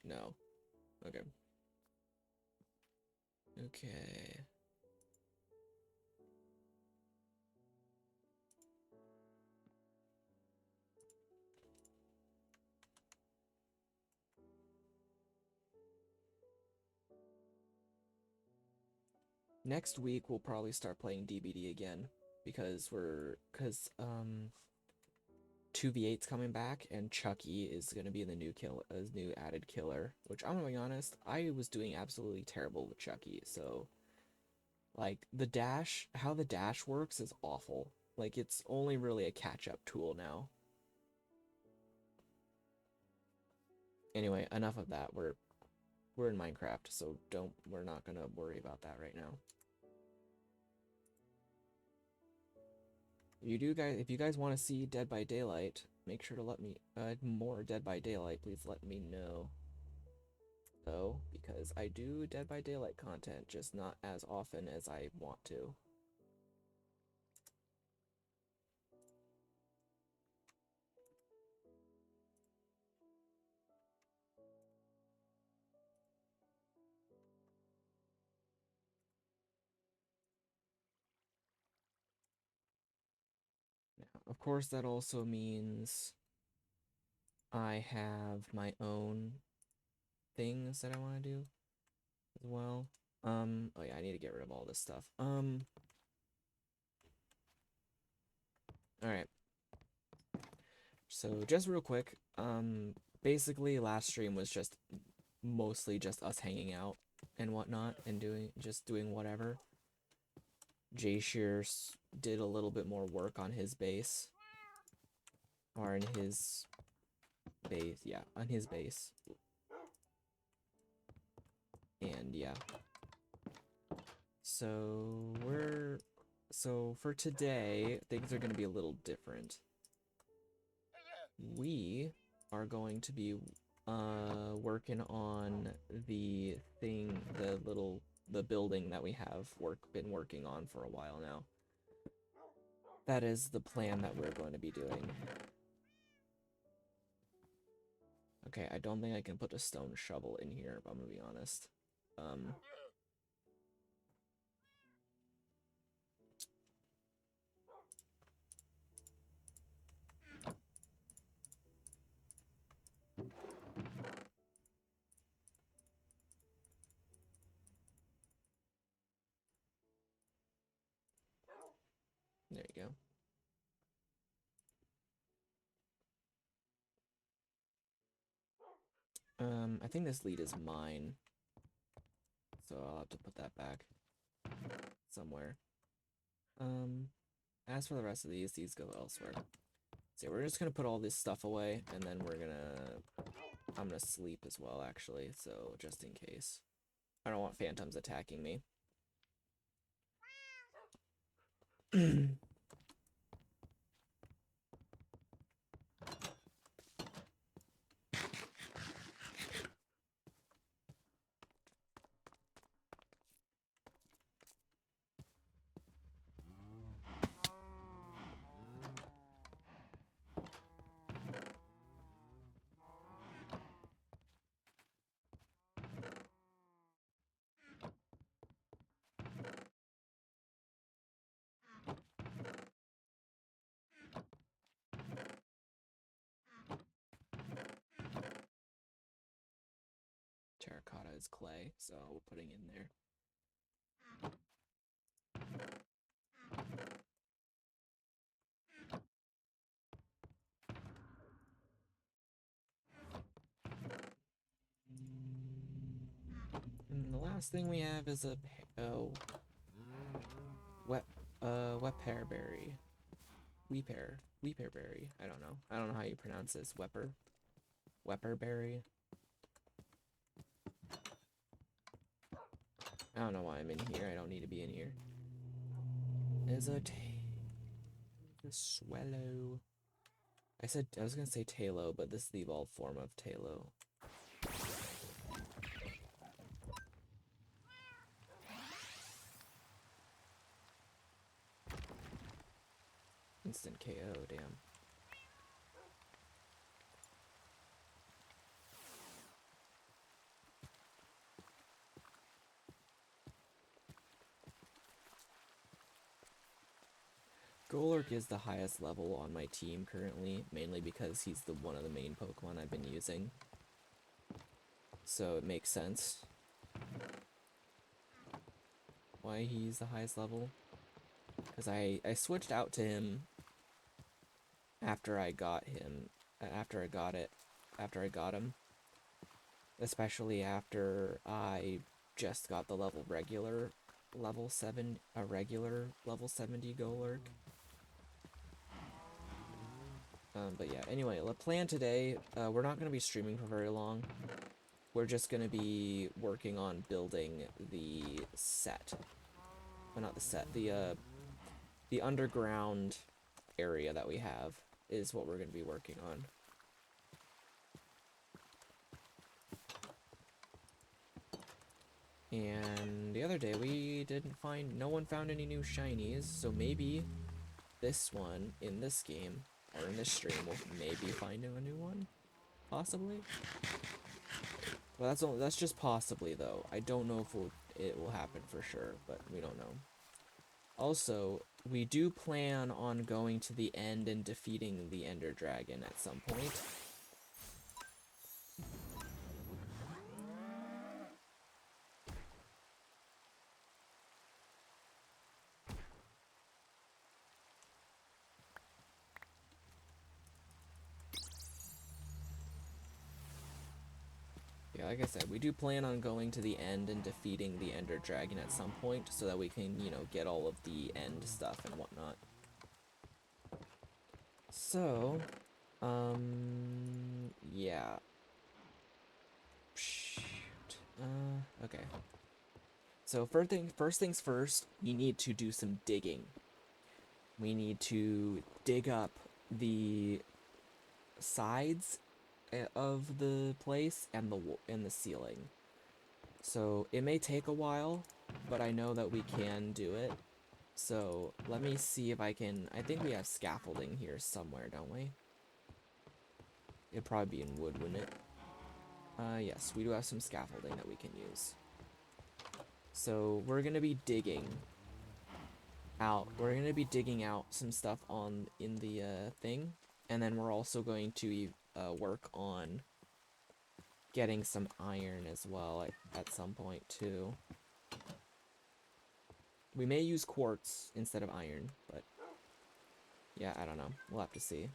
No. Okay. Okay. Next week we'll probably start playing DBD again because 2v8's coming back and Chucky is gonna be the new new added killer, which I'm gonna be honest, I was doing absolutely terrible with Chucky, so like how the dash works is awful. Like it's only really a catch-up tool now. Anyway, enough of that. We're in Minecraft, so we're not gonna worry about that right now. If you guys want to see Dead by Daylight, make sure to let me more Dead by Daylight. Please let me know, though, because I do Dead by Daylight content, just not as often as I want to. Now, of course, that also means I have my own things that I want to do as well. Oh yeah, I need to get rid of all this stuff. All right. So just real quick, basically last stream was just mostly just us hanging out and whatnot and doing whatever. Jay Shears did a little bit more work on his base. Or in his base, yeah, on his base. And yeah. So for today, things are gonna be a little different. We are going to be working on the building that we have been working on for a while now. That is the plan that we're going to be doing. Okay, I don't think I can put a stone shovel in here, if I'm gonna be honest. There you go. I think this lead is mine. So I'll have to put that back somewhere. As for the rest of these go elsewhere. So we're just gonna put all this stuff away, and then I'm gonna sleep as well, actually, so just in case. I don't want phantoms attacking me. Terracotta is clay, so we're putting in there. And the last thing we have is a weperberry. Weeperberry. I don't know. I don't know how you pronounce this. Weperberry. I don't know why I'm in here. I don't need to be in here. There's a swallow. I was gonna say Talo, but this is the evolved form of Talo. Instant KO, damn. Golurk is the highest level on my team currently, mainly because he's one of the main Pokemon I've been using. So it makes sense why he's the highest level. Because I switched out to him after I got him, after I got him. Especially after I just got the regular level 70 Golurk. But yeah, anyway, the plan today, we're not going to be streaming for very long. We're just going to be working on building the set. Well, not the set, the underground area that we have is what we're going to be working on. And the other day no one found any new shinies, so maybe this one in this game, or in this stream, we'll maybe find a new one? Possibly? Well, that's just possibly, though. I don't know if it will happen for sure, but we don't know. Also, we do plan on going to the end and defeating the Ender Dragon at some point. Yeah, like I said, we do plan on going to the end and defeating the Ender Dragon at some point so that we can, you know, get all of the end stuff and whatnot. So, yeah. Shoot. Okay. So first things first, we need to do some digging. We need to dig up the sides of the place and the ceiling. So it may take a while, but I know that we can do it. So let me see if I think we have scaffolding here somewhere, don't we? It'd probably be in wood, wouldn't it? Yes, we do have some scaffolding that we can use. So we're gonna be digging out. We're gonna be digging out some stuff in the thing, and then we're also going to work on getting some iron as well at some point too. We may use quartz instead of iron, but yeah, I don't know. We'll have to see.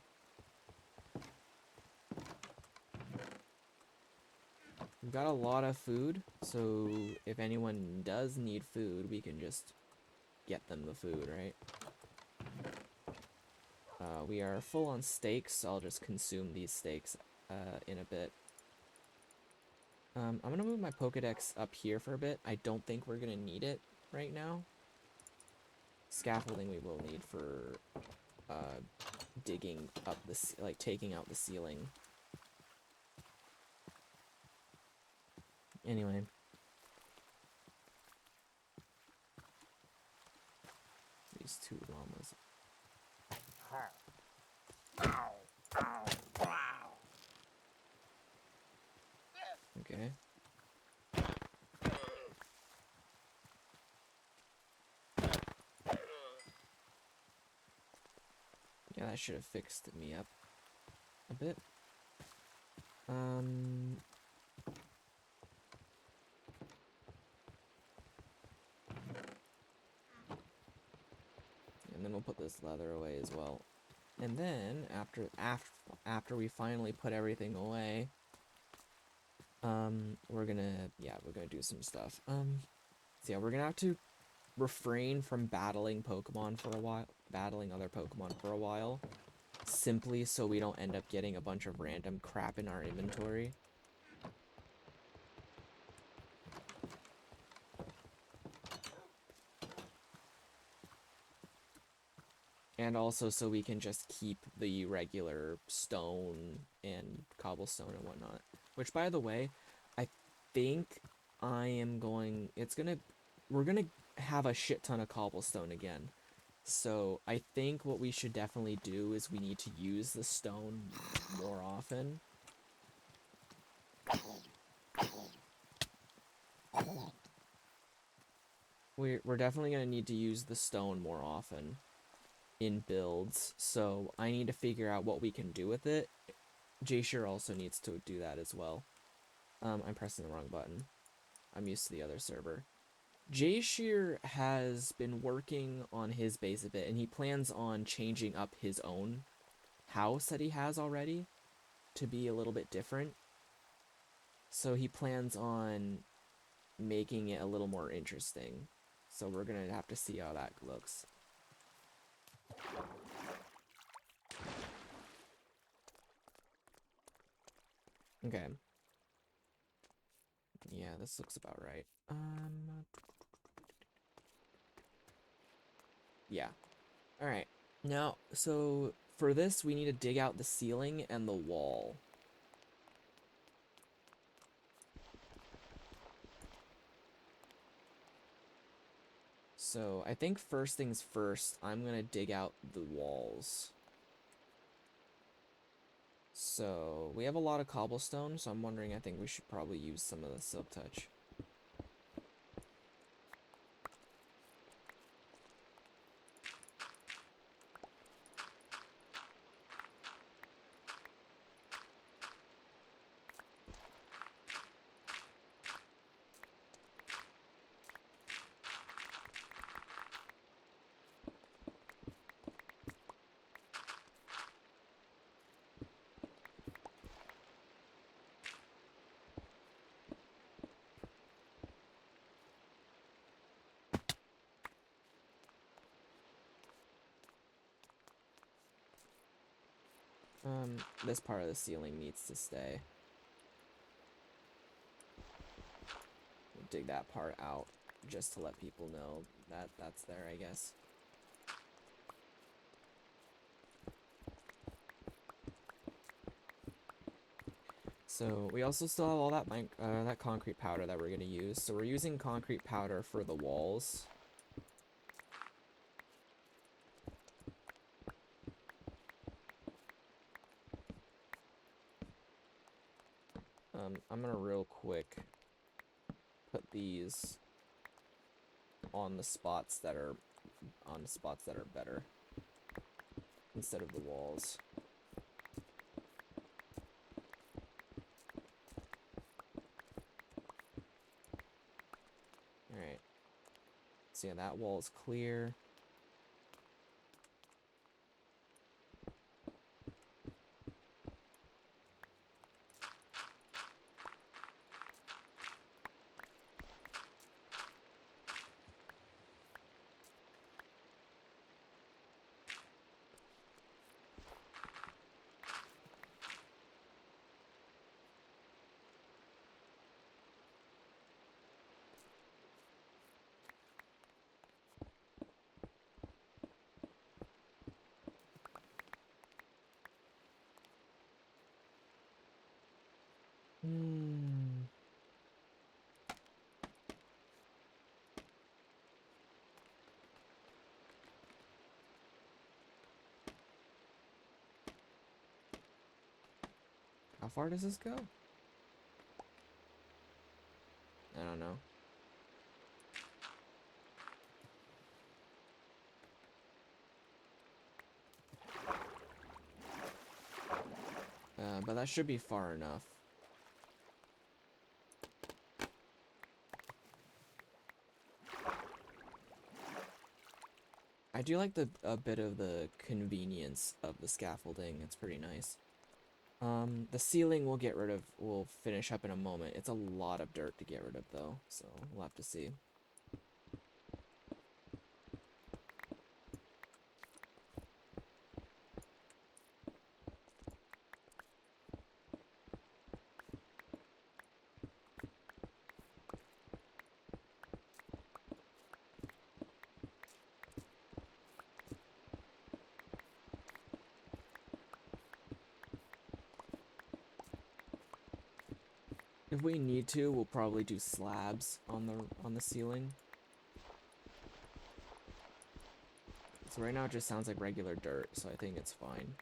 We've got a lot of food, so if anyone does need food, we can just get them the food, right? We are full on steaks, so I'll just consume these steaks in a bit. I'm gonna move my Pokedex up here for a bit. I don't think we're gonna need it right now. Scaffolding we will need for digging up taking out the ceiling. Anyway. These two llamas. Okay. Yeah, that should have fixed me up a bit. And then we'll put this leather away as well. And then after we finally put everything away, we're gonna do some stuff. So yeah, we're gonna have to refrain from battling other Pokemon for a while, simply so we don't end up getting a bunch of random crap in our inventory. And also so we can just keep the regular stone and cobblestone and whatnot. Which, by the way, I think we're gonna have a shit ton of cobblestone again. So I think what we should definitely do is we need to use the stone more often. We're definitely gonna need to use the stone more often. in builds, so I need to figure out what we can do with it. Jayshear also needs to do that as well. I'm pressing the wrong button. I'm used to the other server. Jayshear has been working on his base a bit, and he plans on changing up his own house that he has already to be a little bit different. So he plans on making it a little more interesting. So we're gonna have to see how that looks. Okay. Yeah, this looks about right. Yeah. Alright. Now, so for this, we need to dig out the ceiling and the wall. So I think first things first, I'm gonna dig out the walls. So we have a lot of cobblestone, so I'm wondering, I think we should probably use some of the silk touch. This part of the ceiling needs to stay. We'll dig that part out just to let people know that that's there, I guess. So we also still have all that that concrete powder that we're gonna use. So we're using concrete powder for the walls. I'm gonna real quick put these on the spots that are better instead of the walls. All right. So yeah, that wall is clear. How far does this go? I don't know. But that should be far enough. I do like a bit of the convenience of the scaffolding. It's pretty nice. The ceiling we'll finish up in a moment. It's a lot of dirt to get rid of though, so we'll have to see. If we need to, we'll probably do slabs on the ceiling. So right now it just sounds like regular dirt, so I think it's fine.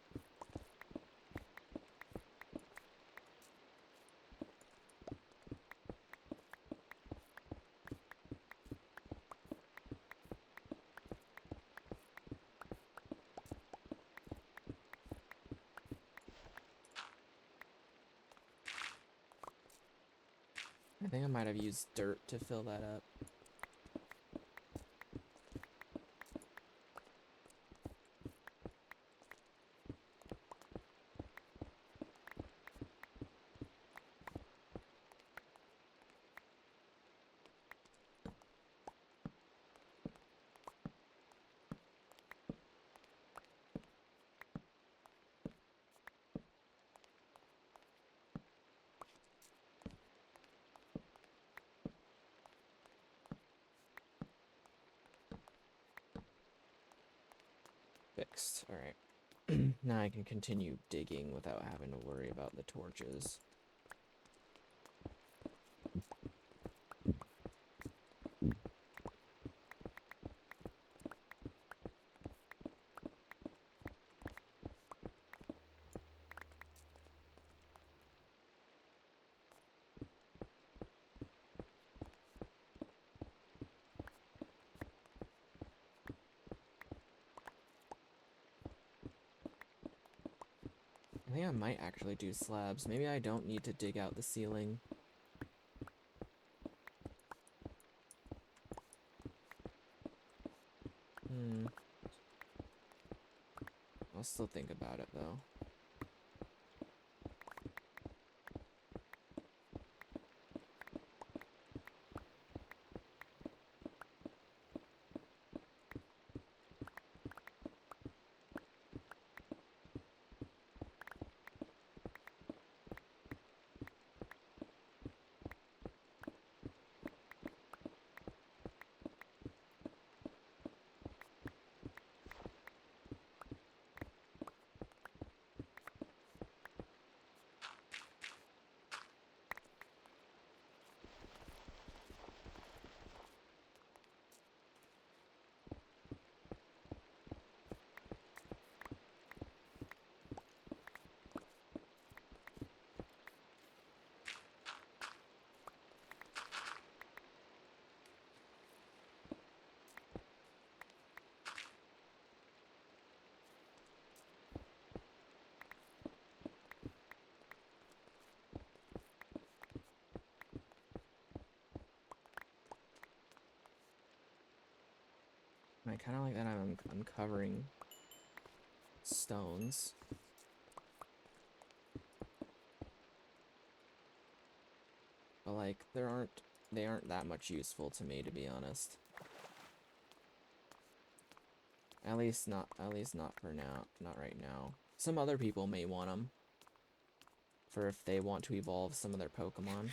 I think I might have used dirt to fill that up. Fixed. Alright. Now I can continue digging without having to worry about the torches. I think I might actually do slabs. Maybe I don't need to dig out the ceiling. I'll still think about it though. I kind of like that I'm uncovering stones. But like they aren't that much useful to me, to be honest. At least not for now, not right now. Some other people may want them for if they want to evolve some of their Pokemon.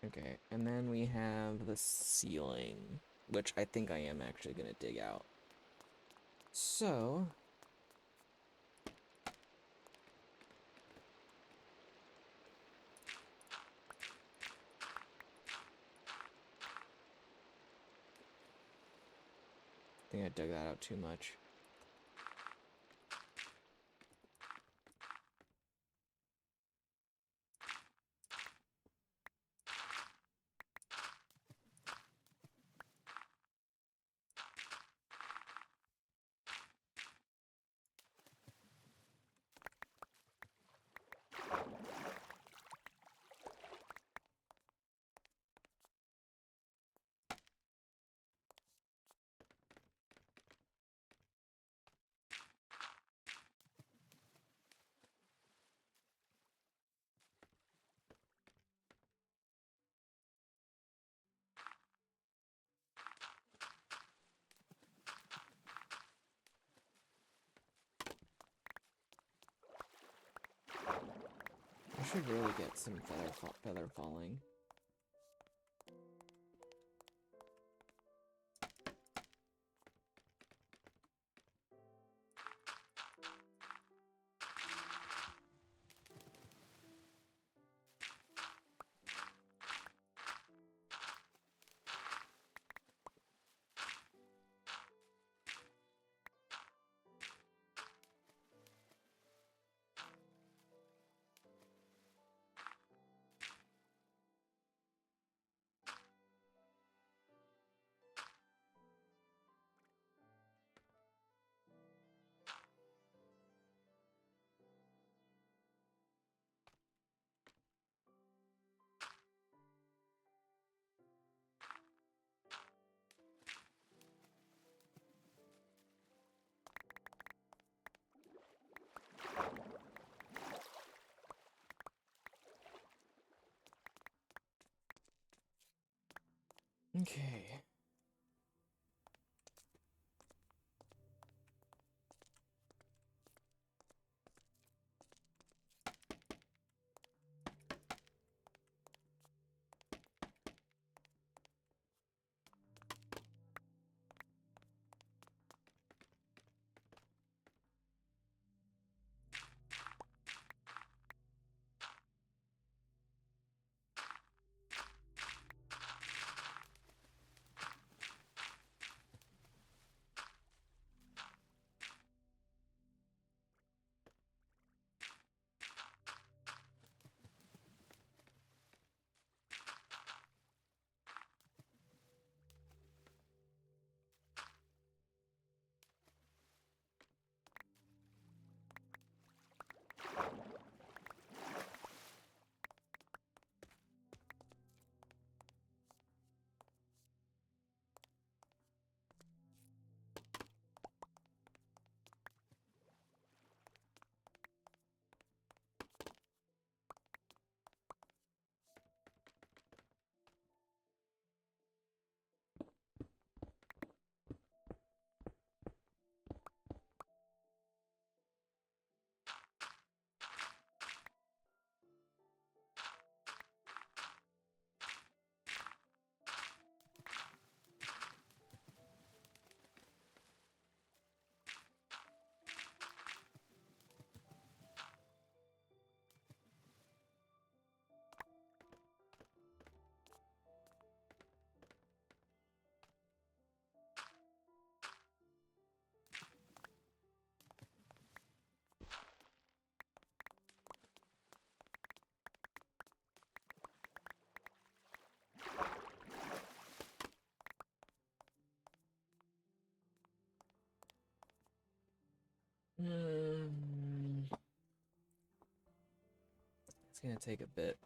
Okay, and then we have the ceiling, which I think I am actually gonna dig out. So I think I dug that out too much. I should really get some feather falling. Okay. It's gonna take a bit.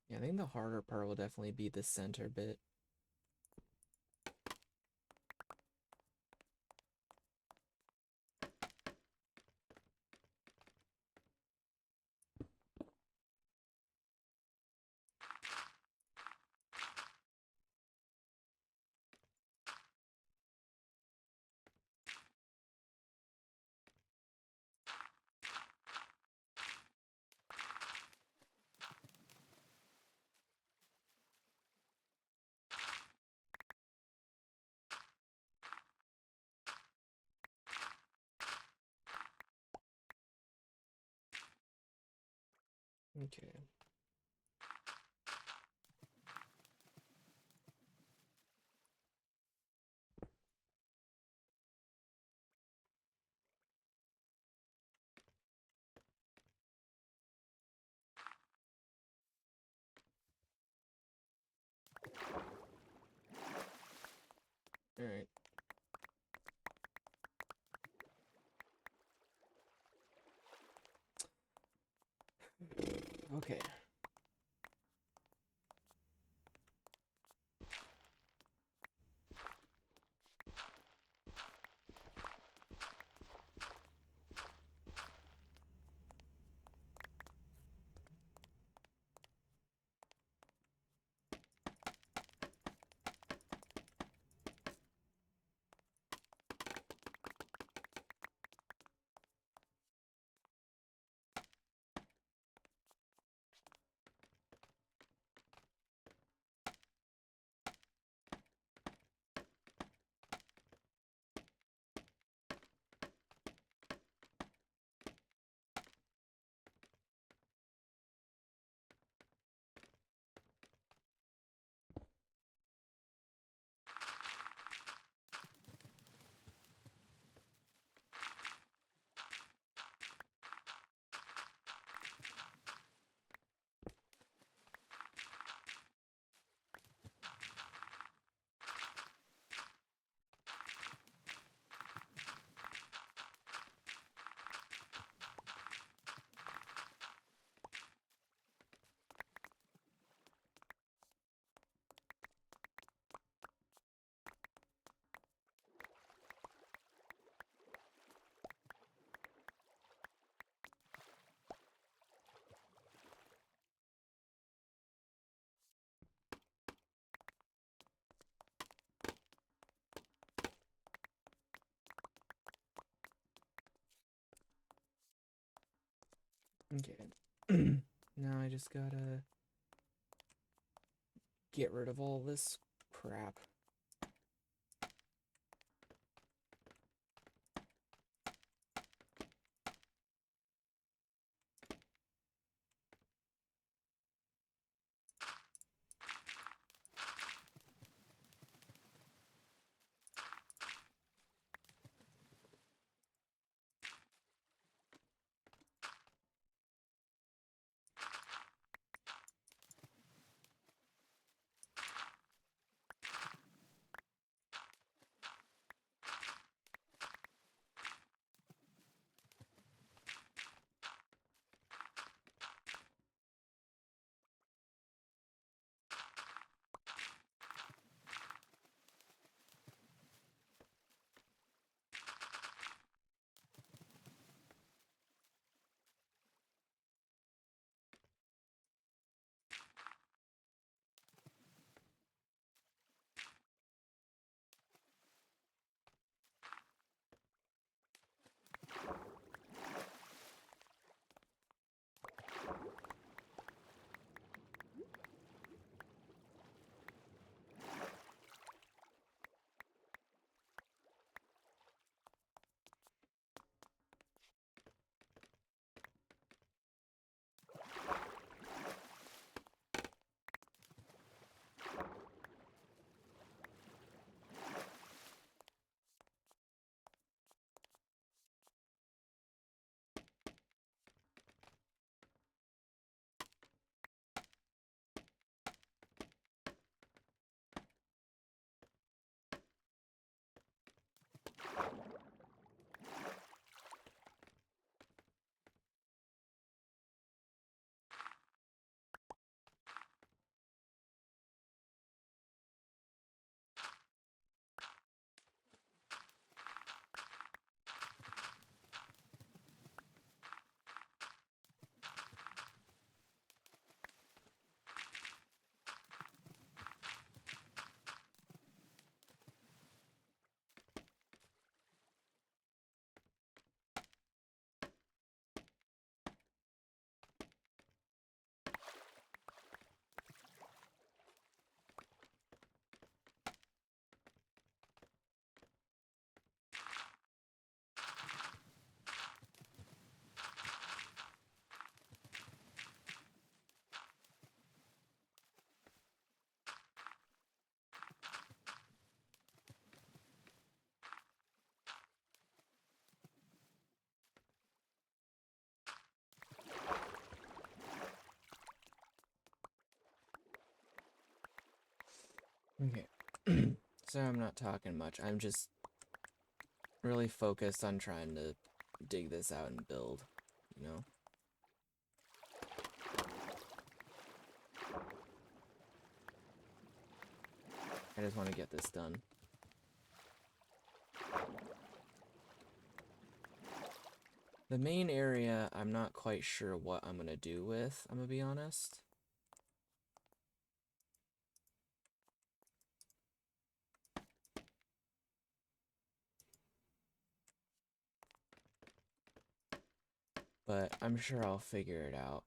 Yeah, I think the harder part will definitely be the center bit. Okay. All right. Okay. Okay. Now I just gotta get rid of all this crap. Okay. So I'm not talking much. I'm just really focused on trying to dig this out and build, you know? I just want to get this done. The main area, I'm not quite sure what I'm gonna do with, I'm gonna be honest. But I'm sure I'll figure it out.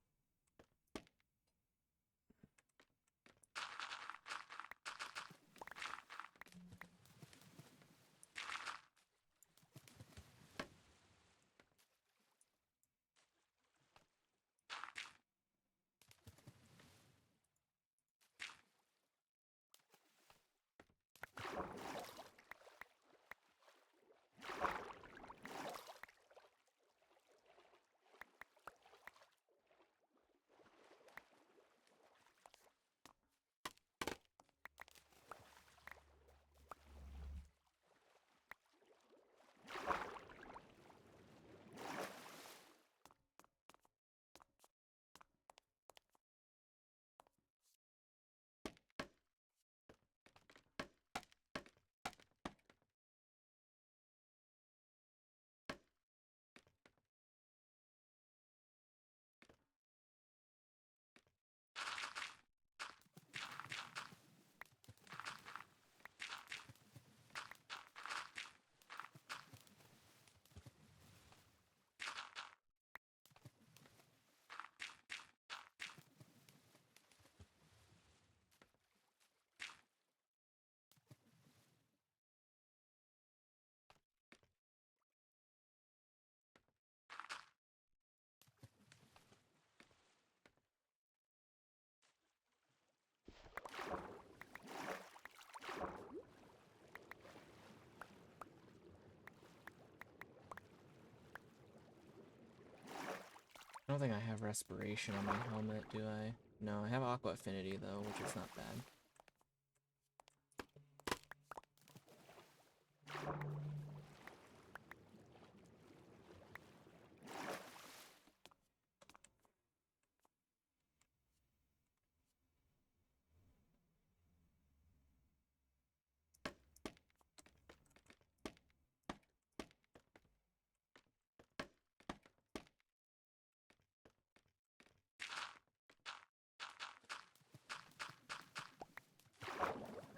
I don't think I have respiration on my helmet, do I? No, I have aqua affinity though, which is not bad.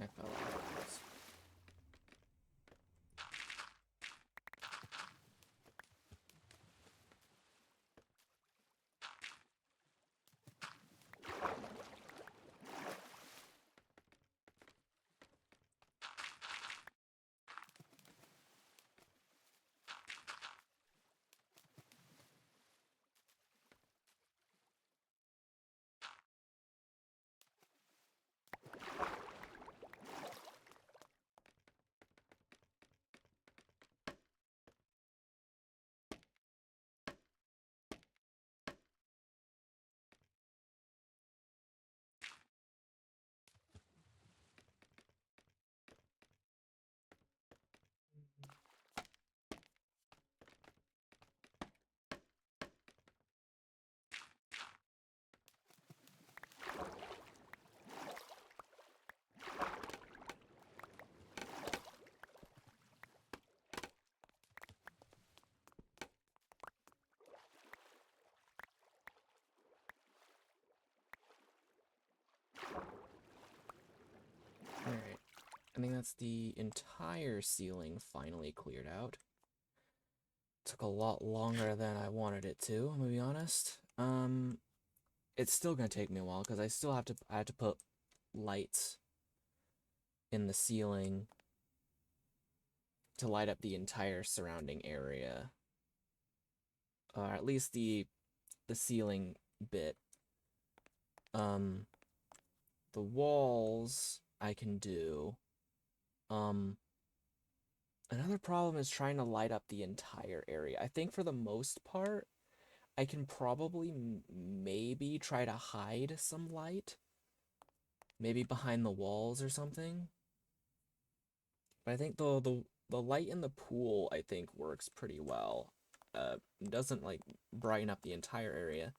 I fell off. Alright. I think that's the entire ceiling finally cleared out. Took a lot longer than I wanted it to, I'm gonna be honest. It's still gonna take me a while because I have to put lights in the ceiling to light up the entire surrounding area. At least the ceiling bit. The walls I can do. Another problem is trying to light up the entire area. I think for the most part, I can probably maybe try to hide some light. Maybe behind the walls or something. But I think the light in the pool, I think, works pretty well. It doesn't, like, brighten up the entire area.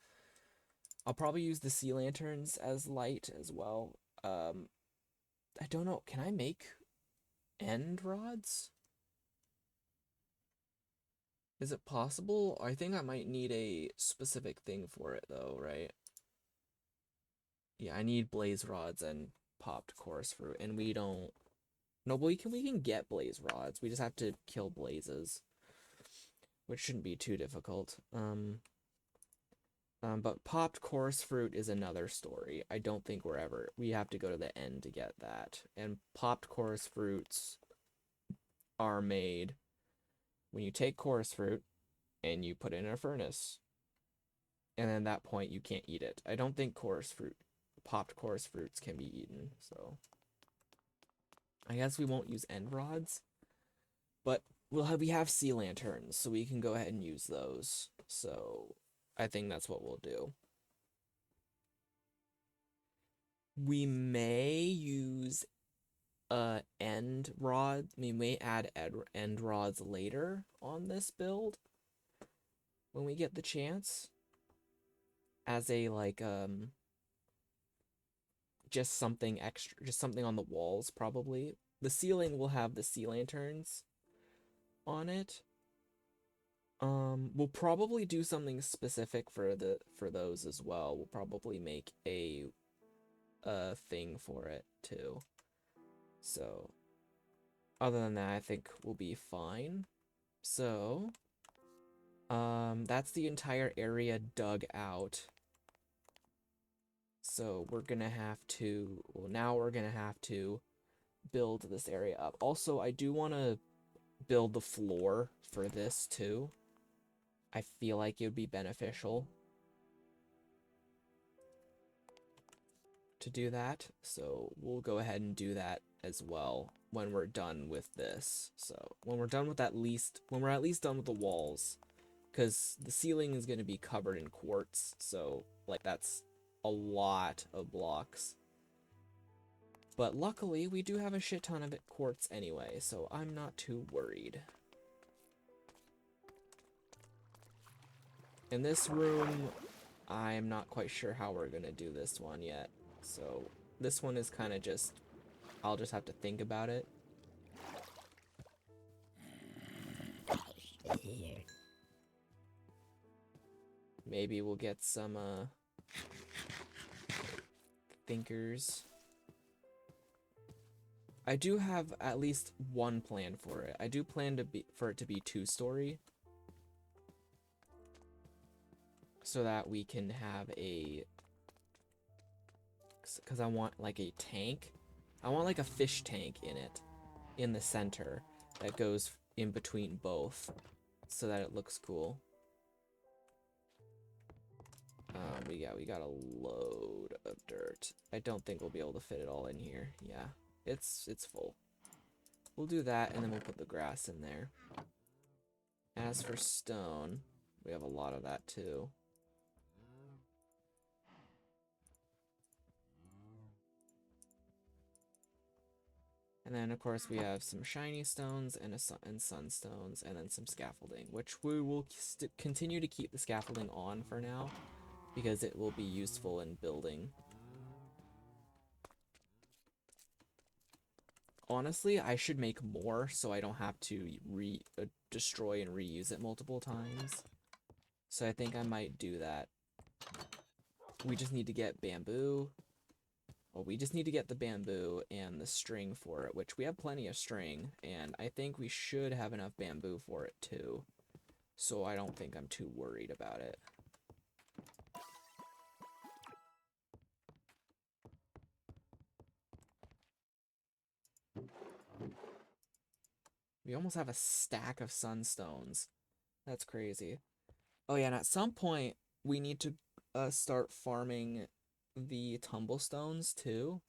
I'll probably use the sea lanterns as light as well. I don't know. Can I make end rods? Is it possible? I think I might need a specific thing for it, though, right? Yeah, I need blaze rods and popped chorus fruit, and we don't... No, but we can get blaze rods. We just have to kill blazes, which shouldn't be too difficult. But popped chorus fruit is another story. I don't think we have to go to the end to get that. And popped chorus fruits are made when you take chorus fruit and you put it in a furnace. And then at that point you can't eat it. I don't think popped chorus fruits can be eaten, so I guess we won't use end rods. But we have sea lanterns, so we can go ahead and use those. So I think that's what we'll do. We may use end rod. We may add end rods later on this build when we get the chance, as a just something extra, just something on the walls. Probably the ceiling will have the sea lanterns on it. We'll probably do something specific for those as well. We'll probably make a thing for it too. So other than that, I think we'll be fine. So that's the entire area dug out. So we're gonna have to, well, now we're gonna have to build this area up. Also, I do want to build the floor for this too. I feel like it would be beneficial to do that, so we'll go ahead and do that as well when we're done with this. So when we're done with when we're at least done with the walls, because the ceiling is going to be covered in quartz, so like that's a lot of blocks. But luckily, we do have a shit ton of quartz anyway, so I'm not too worried. In this room, I'm not quite sure how we're going to do this one yet. So this one is kind of just, I'll just have to think about it. Maybe we'll get some thinkers. I do have at least one plan for it. I do plan for it to be 2-story, so that we can have a, because I want like a tank. I want like a fish tank in it, in the center, that goes in between both, so that it looks cool. We got a load of dirt. I don't think we'll be able to fit it all in here. Yeah, it's full. We'll do that, and then we'll put the grass in there. As for stone, we have a lot of that too. And then, of course, we have some shiny stones and sunstones, and then some scaffolding, which we will continue to keep the scaffolding on for now, because it will be useful in building. Honestly, I should make more so I don't have to destroy and reuse it multiple times. So I think I might do that. We just need to get bamboo. Well, we just need to get the bamboo and the string for it, which we have plenty of string, and I think we should have enough bamboo for it too. So I don't think I'm too worried about it. We almost have a stack of sunstones. That's crazy. Oh yeah, and at some point, we need to start farming the tumblestones too.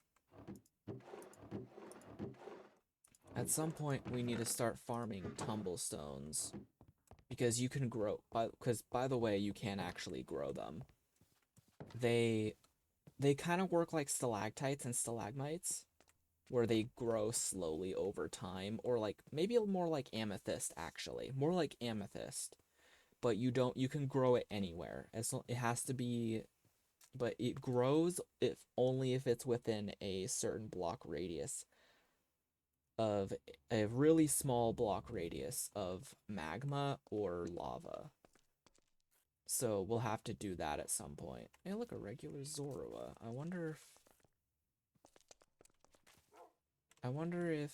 At some point, we need to start farming tumblestones, because you can grow, because by the way, you can actually grow them. They kind of work like stalactites and stalagmites, where they grow slowly over time, or like maybe more like amethyst, actually, more like amethyst. But you can grow it anywhere. It has to be, but it grows only if it's within a certain block radius of a really small block radius of magma or lava. So we'll have to do that at some point. Hey, look, a regular Zorua. I wonder if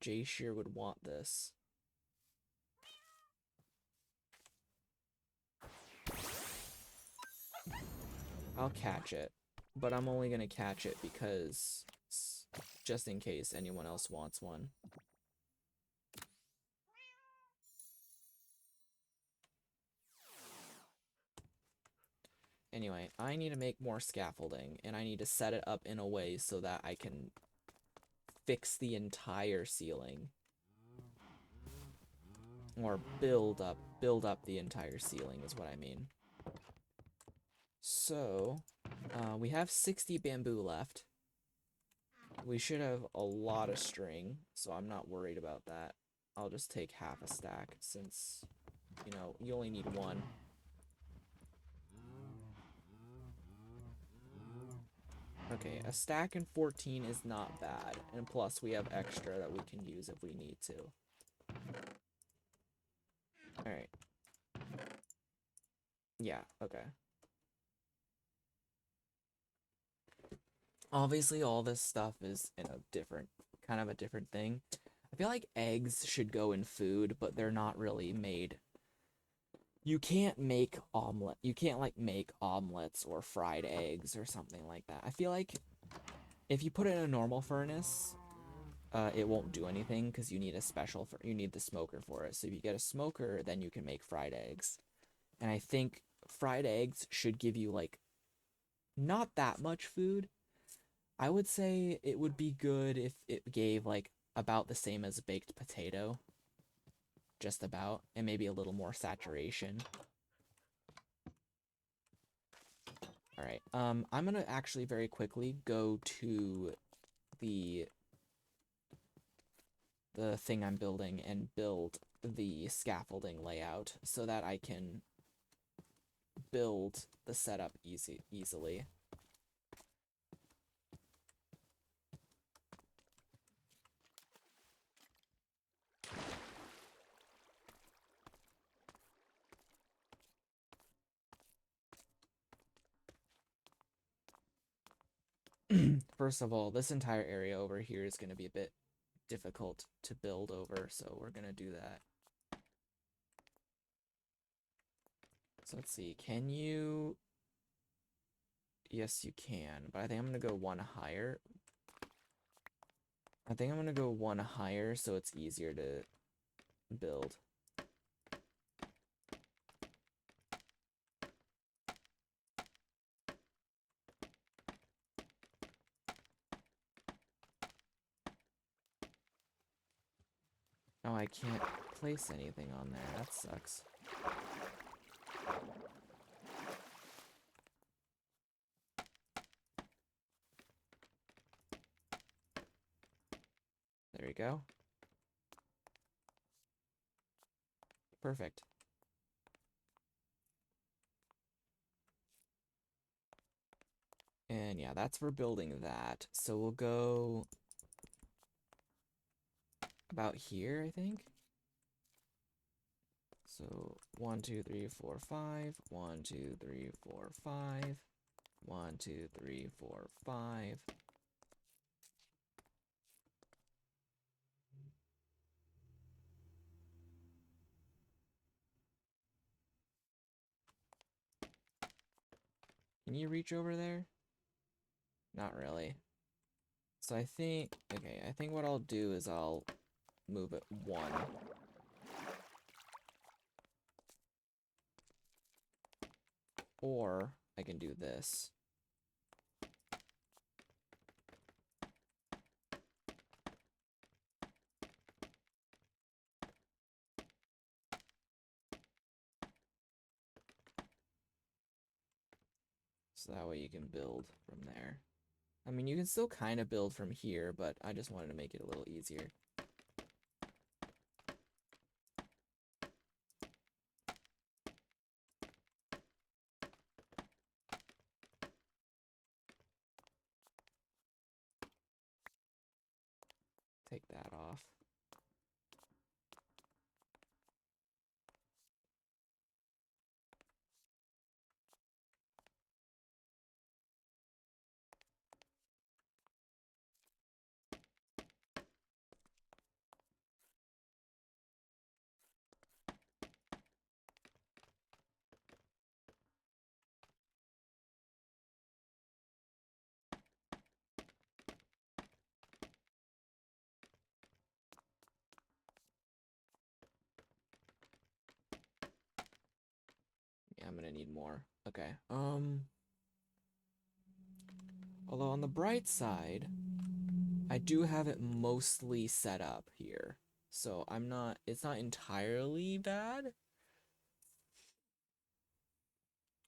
Jayshear would want this. I'll catch it, but I'm only gonna catch it because just in case anyone else wants one. Anyway, I need to make more scaffolding, and I need to set it up in a way so that I can fix the entire ceiling. Or build up the entire ceiling is what I mean. So, we have 60 bamboo left. We should have a lot of string, so I'm not worried about that. I'll just take half a stack since, you know, you only need one. Okay, a stack and 14 is not bad, and plus we have extra that we can use if we need to. Alright. Yeah, okay. Obviously, all this stuff is in a different, kind of a different thing. I feel like eggs should go in food, but they're not really made. You can't make omelet. You can't, like, make omelets or fried eggs or something like that. I feel like if you put it in a normal furnace, it won't do anything because you need you need the smoker for it. So if you get a smoker, then you can make fried eggs. And I think fried eggs should give you, like, not that much food. I would say it would be good if it gave, like, about the same as a baked potato. just about, and maybe a little more saturation. Alright, I'm gonna actually very quickly go to the thing I'm building and build the scaffolding layout so that I can build the setup easily. First of all, this entire area over here is going to be a bit difficult to build over, so we're going to do that. So let's see, can you... Yes, you can, but I think I'm going to go one higher. I think I'm going to go one higher so it's easier to build. Oh, I can't place anything on there. That sucks. There we go. Perfect. And yeah, that's for building that. So we'll go about here, I think. So 1, 2, 3, 4, 5. 1, 2, 3, 4, 5. 1, 2, 3, 4, 5. Can you reach over there? Not really. So I think, okay, I think what I'll do is I'll move it 1. Or I can do this. So that way you can build from there. I mean, you can still kind of build from here, but I just wanted to make it a little easier. Take that off. Yeah, I'm gonna need more. Okay. Although on the bright side, I do have it mostly set up here. So it's not entirely bad.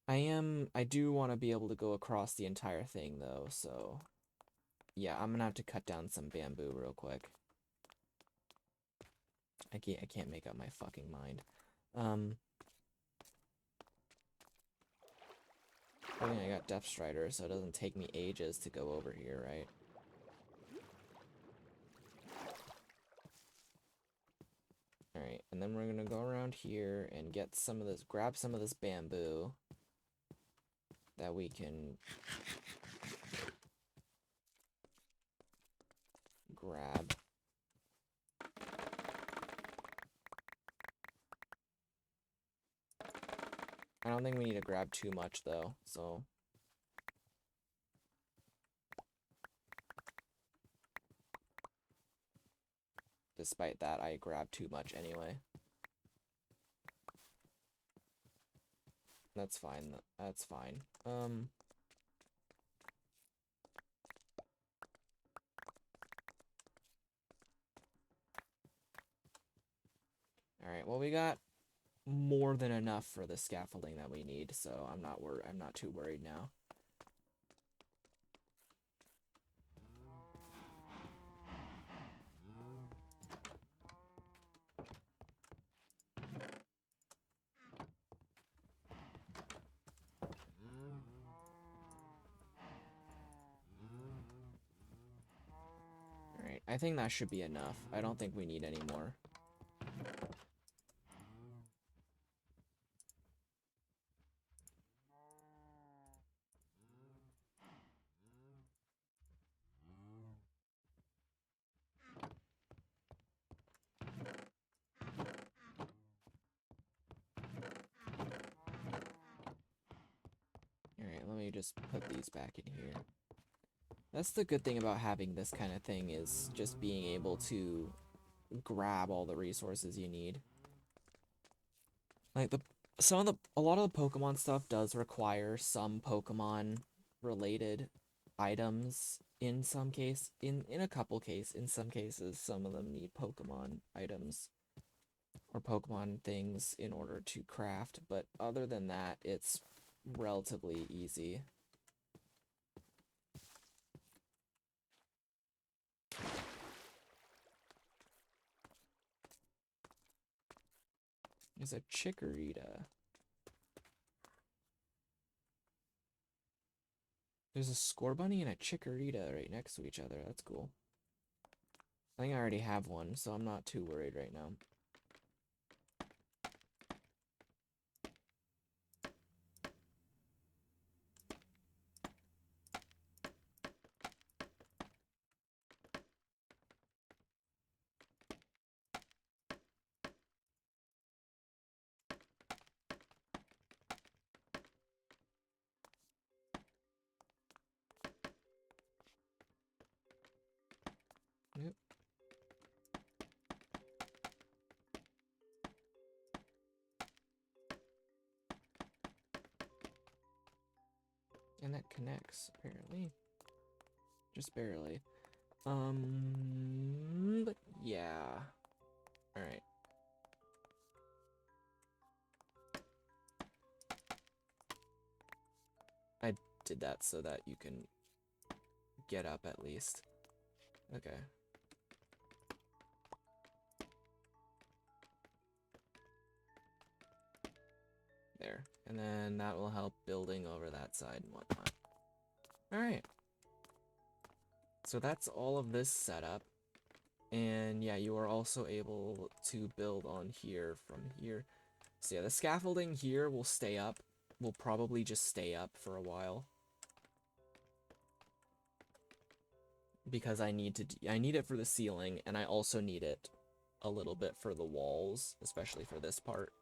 I do want to be able to go across the entire thing though, so yeah, I'm gonna have to cut down some bamboo real quick. I can't make up my fucking mind. I think I got Depth Strider, so it doesn't take me ages to go over here, right? Alright, and then we're gonna go around here and get some of this, grab some of this bamboo that we can grab. I don't think we need to grab too much though, so despite that, I grabbed too much anyway. That's fine. That's fine. Alright, well, we got more than enough for the scaffolding that we need, so I'm not too worried now. Alright, I think that should be enough. I don't think we need any more. Alright, let me just put these back in here. That's the good thing about having this kind of thing, is just being able to grab all the resources you need. Like a lot of the Pokemon stuff does require some Pokemon related items in some case. In some cases, some of them need Pokemon items or Pokemon things in order to craft, but other than that, it's relatively easy. There's a Chikorita. There's a Scorbunny and a Chikorita right next to each other. That's cool. I think I already have one, so I'm not too worried right now. Yep. And that connects, apparently. Just barely. But yeah. Alright. I did that so that you can get up at least. Okay. There. And then that will help building over that side and whatnot. Alright. So that's all of this setup. And yeah, you are also able to build on here from here. So yeah, the scaffolding here will stay up. Will probably just stay up for a while. Because I need it for the ceiling, and I also need it a little bit for the walls, especially for this part.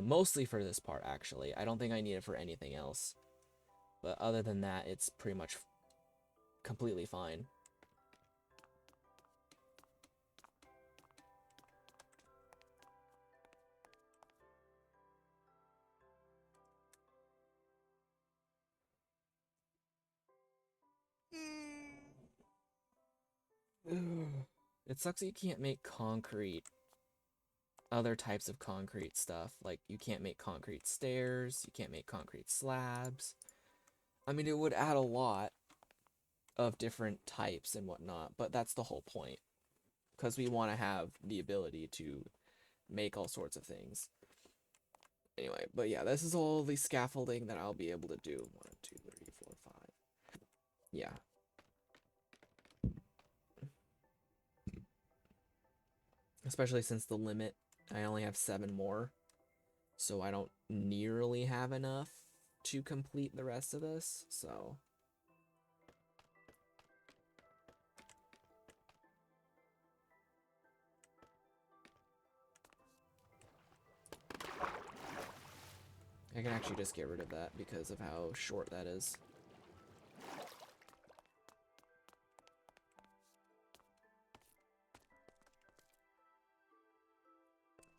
Mostly for this part, actually. I don't think I need it for anything else. But other than that, it's pretty much completely fine. It sucks that you can't make other types of concrete stuff. Like, you can't make concrete stairs, you can't make concrete slabs. I mean, it would add a lot of different types and whatnot, but that's the whole point. Because we want to have the ability to make all sorts of things. Anyway, but yeah, this is all the scaffolding that I'll be able to do. 1, 2, 3, 4, 5. Yeah. Especially since the limit, I only have 7 more. So I don't nearly have enough to complete the rest of this, so... I can actually just get rid of that because of how short that is.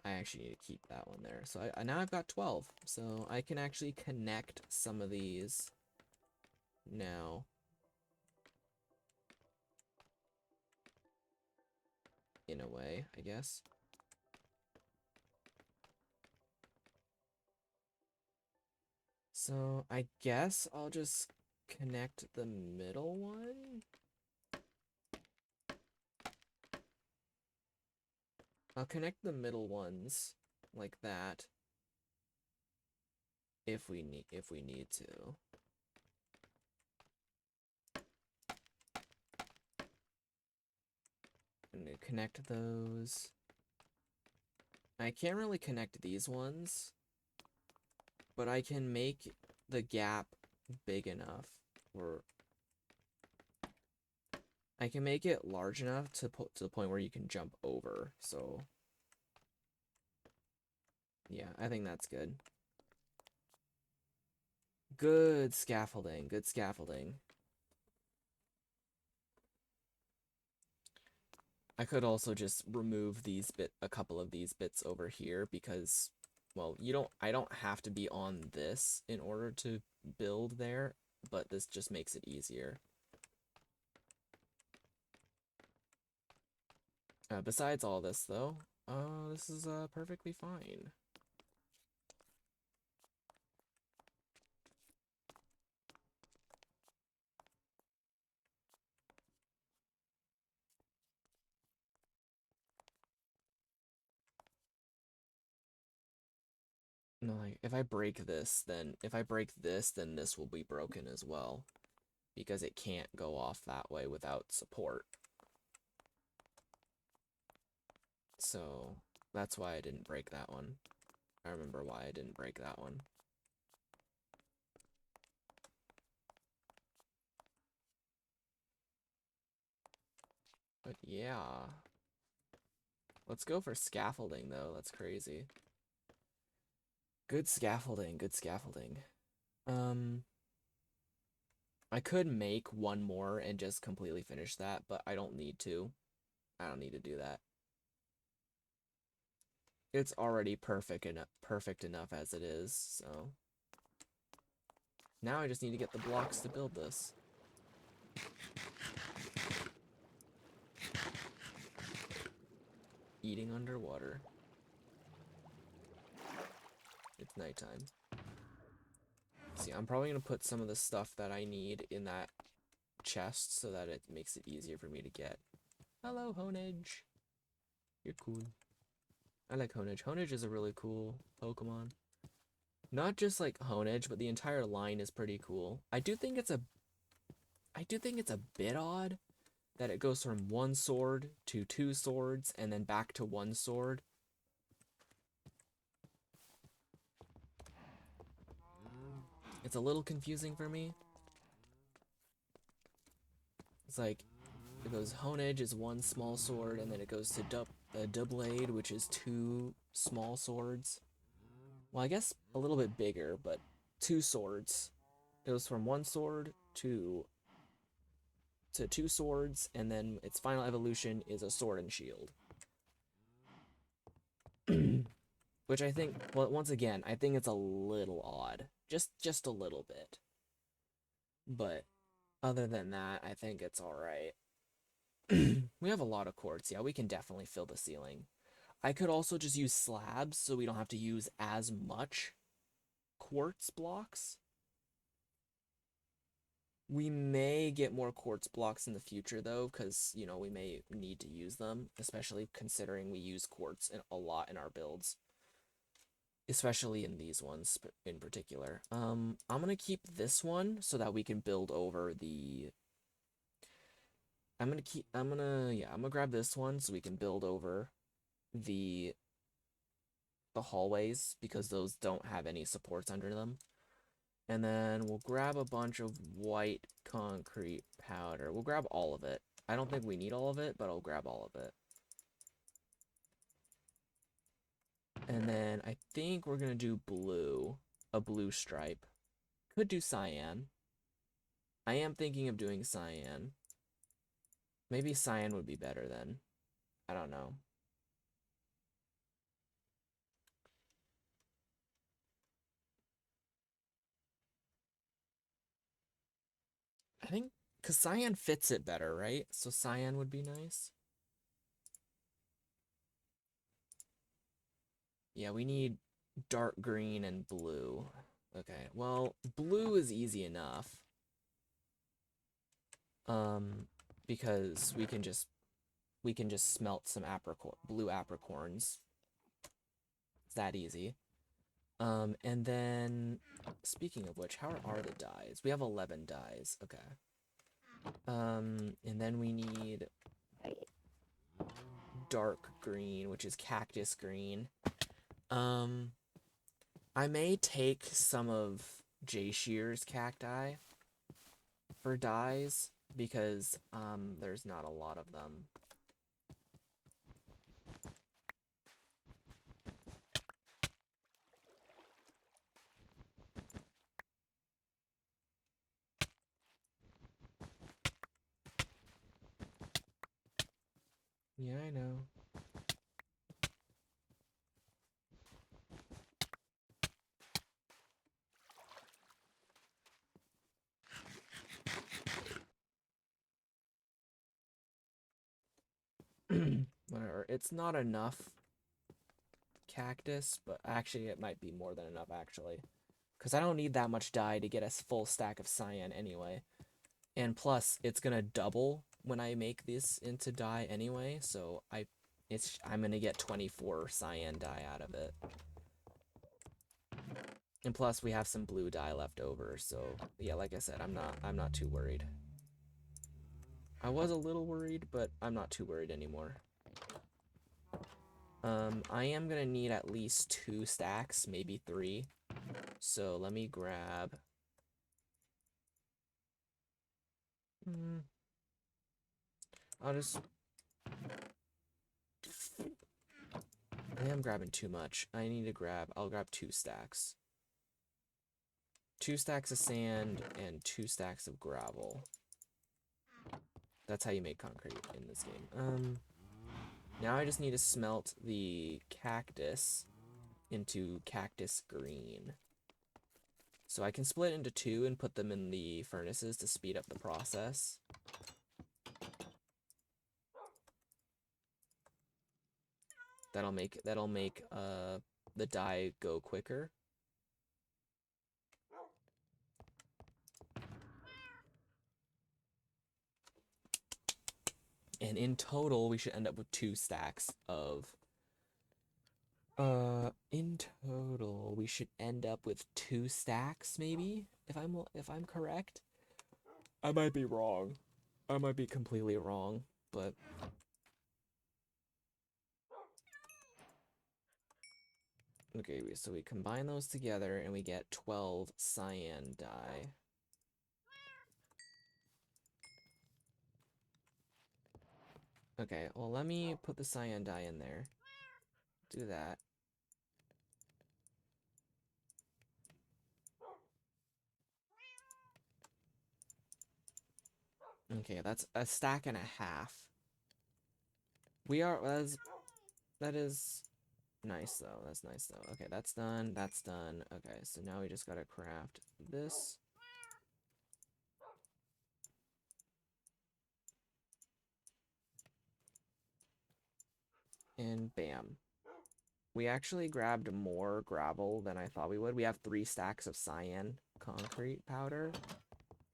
I actually need to keep that one there. So now I've got 12. So I can actually connect some of these now. In a way, I guess. So I guess I'll just connect the middle one. I'll connect the middle ones like that if we need to. I'm gonna connect those. I can't really connect these ones, but I can make the gap big enough, or I can make it large enough to put to the point where you can jump over. So yeah, I think that's good. Good scaffolding, good scaffolding. I could also just remove a couple of these bits over here because, well, I don't have to be on this in order to build there, but this just makes it easier. Besides all this, though, this is perfectly fine. No, like, if I break this, then this will be broken as well, because it can't go off that way without support. So that's why I didn't break that one. I remember why I didn't break that one. But yeah. Let's go for scaffolding, though. That's crazy. Good scaffolding, good scaffolding. I could make one more and just completely finish that, but I don't need to. I don't need to do that. It's already perfect enough as it is, so. Now I just need to get the blocks to build this. Eating underwater. It's nighttime. See, I'm probably going to put some of the stuff that I need in that chest so that it makes it easier for me to get. Hello, Honedge. You're cool. I like Honedge. Honedge is a really cool Pokemon. Not just like Honedge, but the entire line is pretty cool. I do think it's a bit odd that it goes from one sword to two swords and then back to one sword. It's a little confusing for me. It's like it goes Honedge is one small sword, and then it goes to Doublade, which is two small swords. Well, I guess a little bit bigger, but two swords. It goes from one sword to two swords, and then its final evolution is a sword and shield. Which I think, well, once again, I think it's a little odd. Just a little bit. But other than that, I think it's alright. We have a lot of quartz. Yeah, we can definitely fill the ceiling. I could also just use slabs so we don't have to use as much quartz blocks. We may get more quartz blocks in the future, though, because, you know, we may need to use them, especially considering we use quartz a lot in our builds. Especially in these ones in particular. I'm gonna keep this one so that we can build over the... I'm gonna grab this one so we can build over the hallways, because those don't have any supports under them. And then we'll grab a bunch of white concrete powder. We'll grab all of it. I don't think we need all of it, but I'll grab all of it. And then I think we're gonna do a blue stripe. Could do cyan. I am thinking of doing cyan. Maybe cyan would be better then. I don't know. I think, because cyan fits it better, right? So cyan would be nice. Yeah, we need dark green and blue. Okay, well, blue is easy enough. Because we can just smelt some blue apricorns. It's that easy. And then speaking of which, how are the dyes? We have 11 dyes. Okay. And then we need dark green, which is cactus green. I may take some of J Shear's cacti for dyes because there's not a lot of them. Yeah, I know. Whatever. It's not enough cactus, but actually it might be more than enough, actually. Because I don't need that much dye to get a full stack of cyan anyway. And plus, it's gonna double when I make this into dye anyway, so I'm gonna get 24 cyan dye out of it. And plus, we have some blue dye left over, so yeah, like I said, I'm not too worried. I was a little worried, but I'm not too worried anymore. I am gonna need at least 2 stacks, maybe 3. So let me grab. I'll just. I am grabbing too much. I'll grab 2 stacks. 2 stacks of sand and 2 stacks of gravel. That's how you make concrete in this game. Now I just need to smelt the cactus into cactus green. So I can split into 2 and put them in the furnaces to speed up the process. That'll make the dye go quicker. And in total, we should end up with 2 stacks of. In total, we should end up with 2 stacks, maybe, if I'm correct. I might be wrong. I might be completely wrong, but. Okay, so we combine those together and we get 12 cyan dye. Okay, well, let me put the cyan dye in there. Do that. Okay, that's a stack and a half. That is nice though. That's nice though. Okay, that's done. That's done. Okay, so now we just gotta craft this. And bam. We actually grabbed more gravel than I thought we would. We have 3 stacks of cyan concrete powder.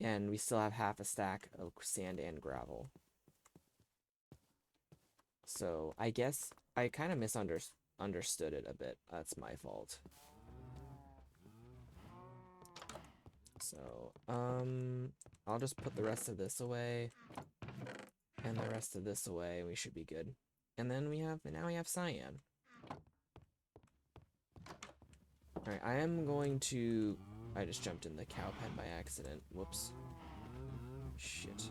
And we still have half a stack of sand and gravel. So I guess I kind of misunderstood it a bit. That's my fault. So, I'll just put the rest of this away. And the rest of this away, and we should be good. And then now we have cyan. Alright, I just jumped in the cow pen by accident. Whoops. Shit.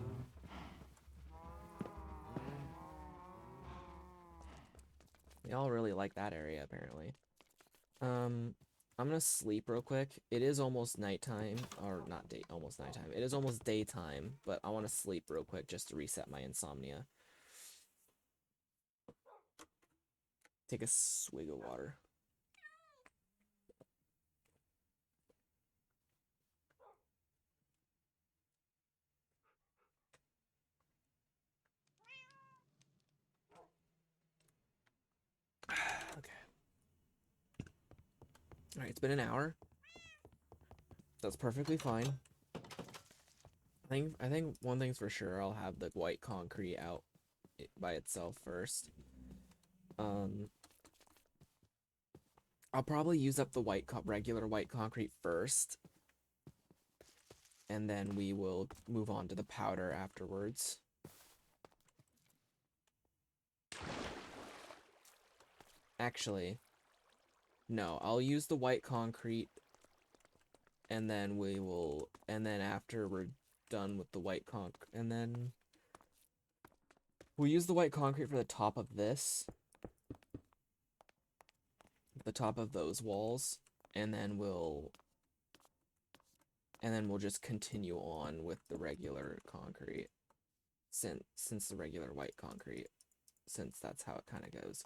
They all really like that area, apparently. I'm gonna sleep real quick. It is almost nighttime, or not almost nighttime. It is almost daytime, but I want to sleep real quick just to reset my insomnia. Take a swig of water. Okay. Alright, it's been an hour. That's perfectly fine. I think one thing's for sure, I'll have the white concrete out by itself first. I'll probably use up the regular white concrete first, and then we will move on to the powder afterwards. Actually, no, I'll use the white concrete, and then after we're done with the white and then we'll use the white concrete for the top of this, the top of those walls, and then we'll just continue on with the regular concrete, since the regular white concrete, since that's how it kind of goes.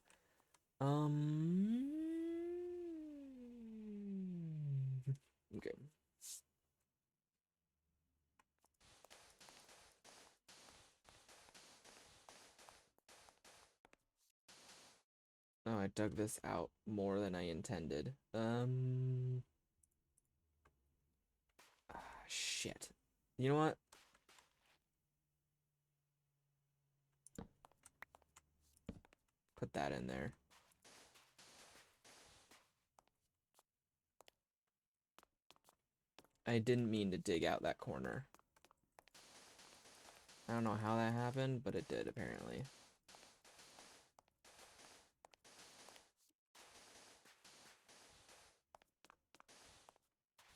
Okay. Oh, I dug this out more than I intended. Shit. You know what? Put that in there. I didn't mean to dig out that corner. I don't know how that happened, but it did, apparently.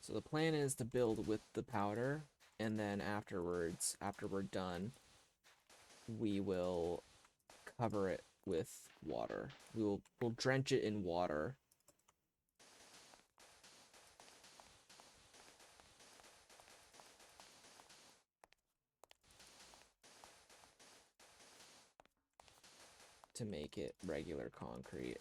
So the plan is to build with the powder, and then afterwards, after we're done, we will cover it with water. We'll drench it in water. To make it regular concrete.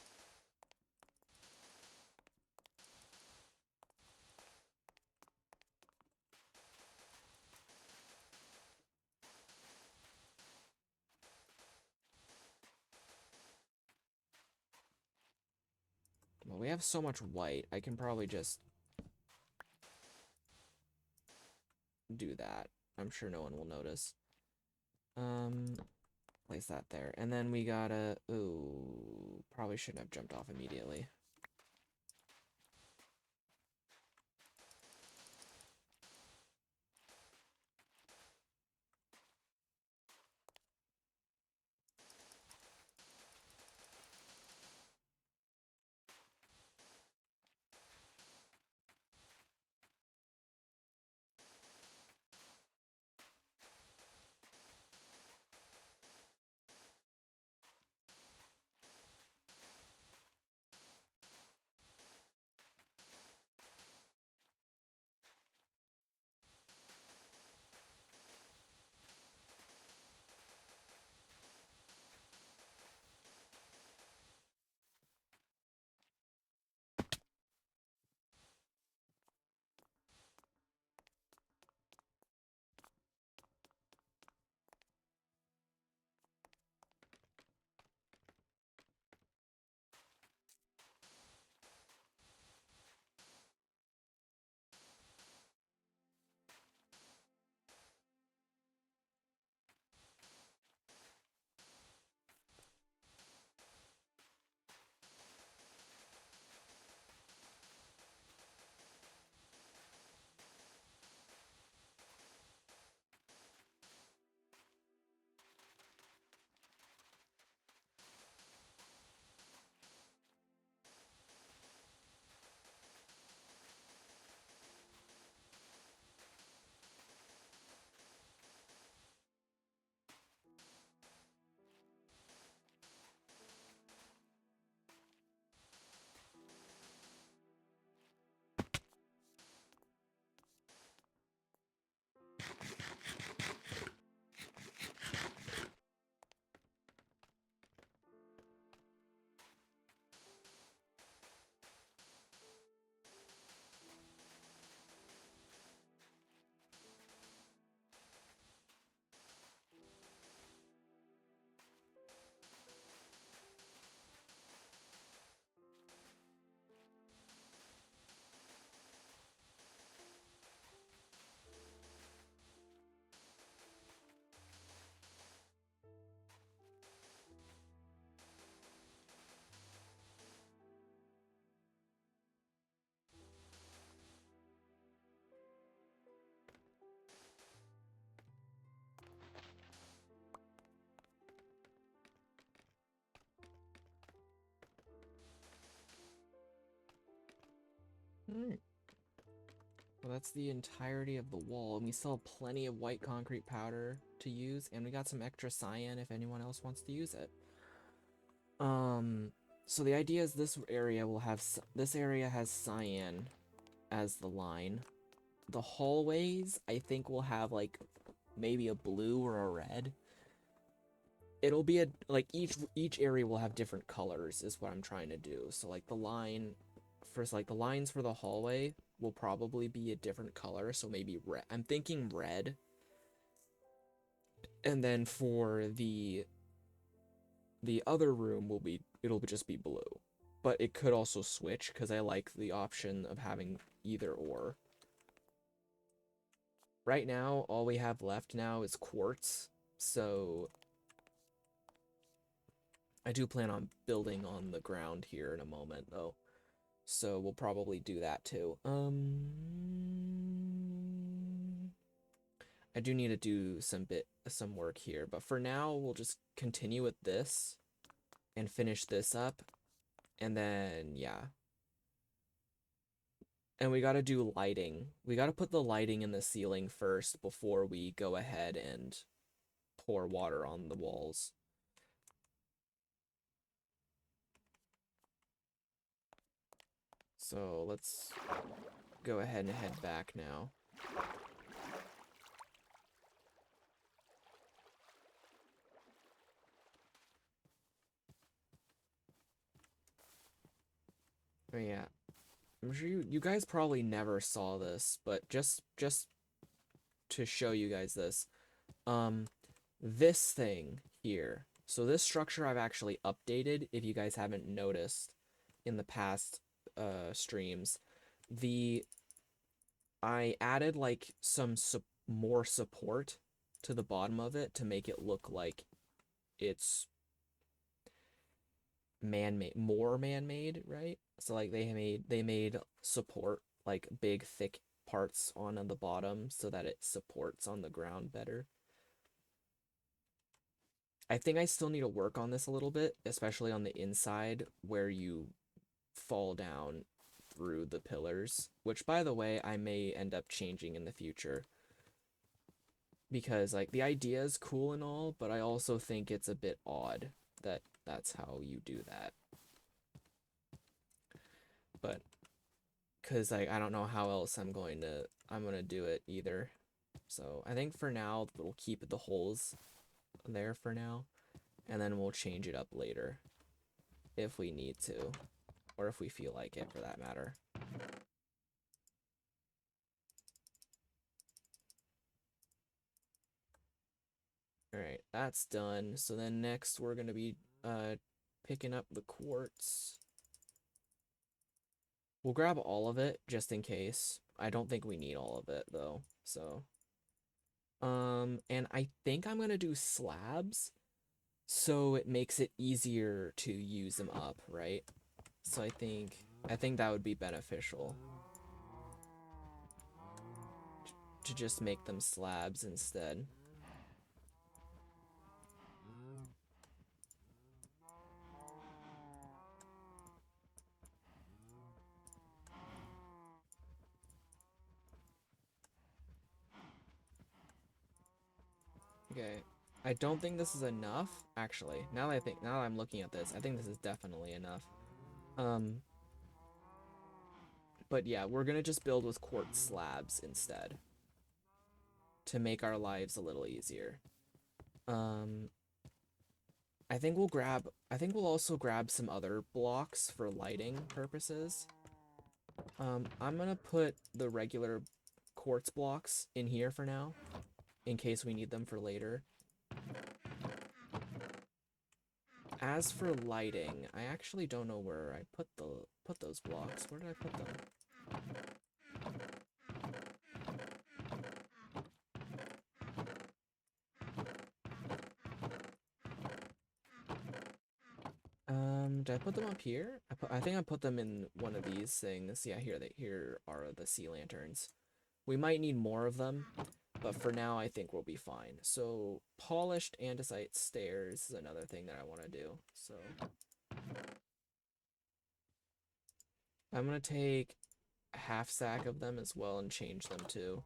Well, we have so much white, I can probably just do that. I'm sure no one will notice. Place that there. And then we gotta... Ooh, probably shouldn't have jumped off immediately. Well, that's the entirety of the wall, and we still have plenty of white concrete powder to use, and we got some extra cyan if anyone else wants to use it. So the idea is this area will have, this area has cyan as the line. The hallways, I think, will have, like, maybe a blue or a red. It'll be like, each area will have different colors, is what I'm trying to do. So, like, the line, first, like, the lines for the hallway will probably be a different color, so maybe red. I'm thinking red. And then for the other room it'll just be blue. But it could also switch, because I like the option of having either or. Right now, all we have left now is quartz, so I do plan on building on the ground here in a moment, though. So we'll probably do that too. I do need to do some work here, but for now we'll just continue with this and finish this up, and then yeah. And we gotta do lighting. We gotta put the lighting in the ceiling first before we go ahead and pour water on the walls. So let's go ahead and head back now. Oh yeah, I'm sure you guys probably never saw this, but just to show you guys this, this thing here. So this structure I've actually updated, if you guys haven't noticed in the past streams. I added like some more support to the bottom of it to make it look like it's more man-made, right? So like they made support, like big thick parts on the bottom so that it supports on the ground better. I think I still need to work on this a little bit, especially on the inside where you fall down through the pillars, which by the way I may end up changing in the future, because like the idea is cool and all, but I also think it's a bit odd that that's how you do that. But because like I don't know how else I'm gonna do it either. So I think for now we'll keep the holes there for now, and then we'll change it up later if we need to, or if we feel like it, for that matter. Alright, that's done. So then next we're gonna be picking up the quartz. We'll grab all of it just in case. I don't think we need all of it though. So and I think I'm gonna do slabs so it makes it easier to use them up, right? So I think that would be beneficial to just make them slabs instead. Okay. I don't think this is enough, actually. Now that I'm looking at this, I think this is definitely enough. But yeah, we're gonna just build with quartz slabs instead to make our lives a little easier. I think we'll also grab some other blocks for lighting purposes. I'm gonna put the regular quartz blocks in here for now, in case we need them for later. As for lighting, I actually don't know where I put those blocks. Where did I put them? Did I put them up here? I think I put them in one of these things. Yeah, here are the sea lanterns. We might need more of them, but for now I think we'll be fine. So polished andesite stairs is another thing that I want to do. So I'm gonna take a half stack of them as well and change them too.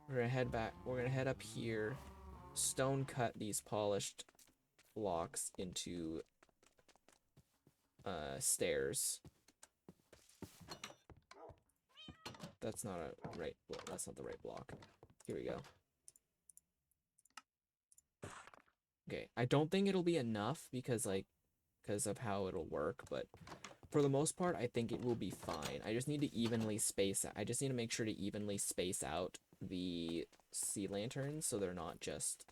We're gonna head back. We're gonna head up here, stone cut these polished blocks into stairs. That's not a right. Well, that's not the right block. Here we go. Okay, I don't think it'll be enough because of how it'll work, but for the most part, I think it will be fine. I just need to evenly space. I just need to make sure to evenly space out the sea lanterns so they're not just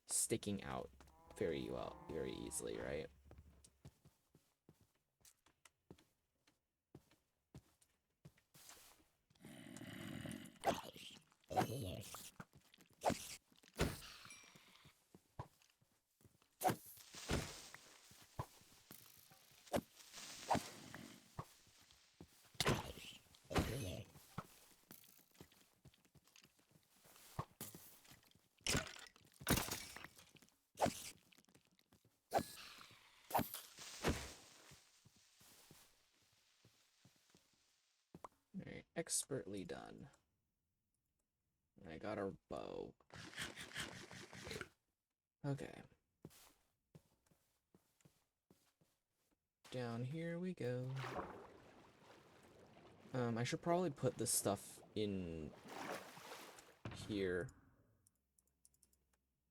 sticking out very easily, right? Alright, expertly done. I got our bow. Okay. Down here we go. I should probably put this stuff in here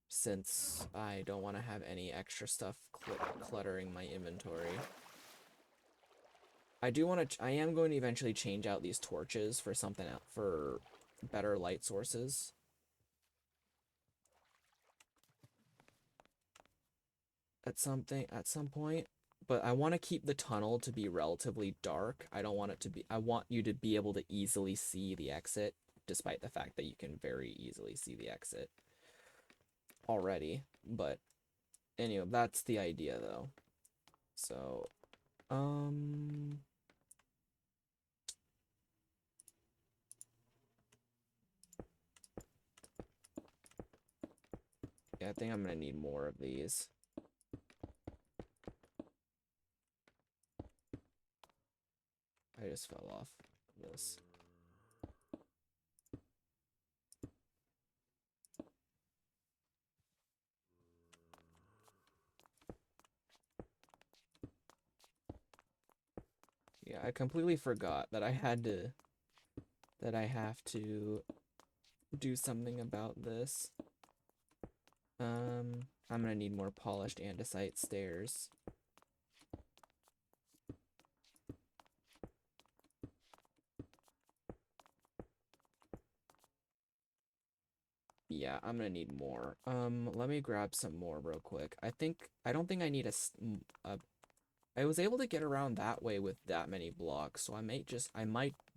since I don't want to have any extra stuff cluttering my inventory. I am going to eventually change out these torches for something else, for better light sources. At some point, but I want to keep the tunnel to be relatively dark. I don't want it to be, I want you to be able to easily see the exit, despite the fact that you can very easily see the exit already. But anyway, that's the idea though. So, yeah, I think I'm gonna need more of these. I just fell off this. Yeah, I completely forgot that I have to do something about this. I'm gonna need more polished andesite stairs. Yeah, I'm gonna need more. Let me grab some more real quick. I don't think I need I was able to get around that way with that many blocks, so I might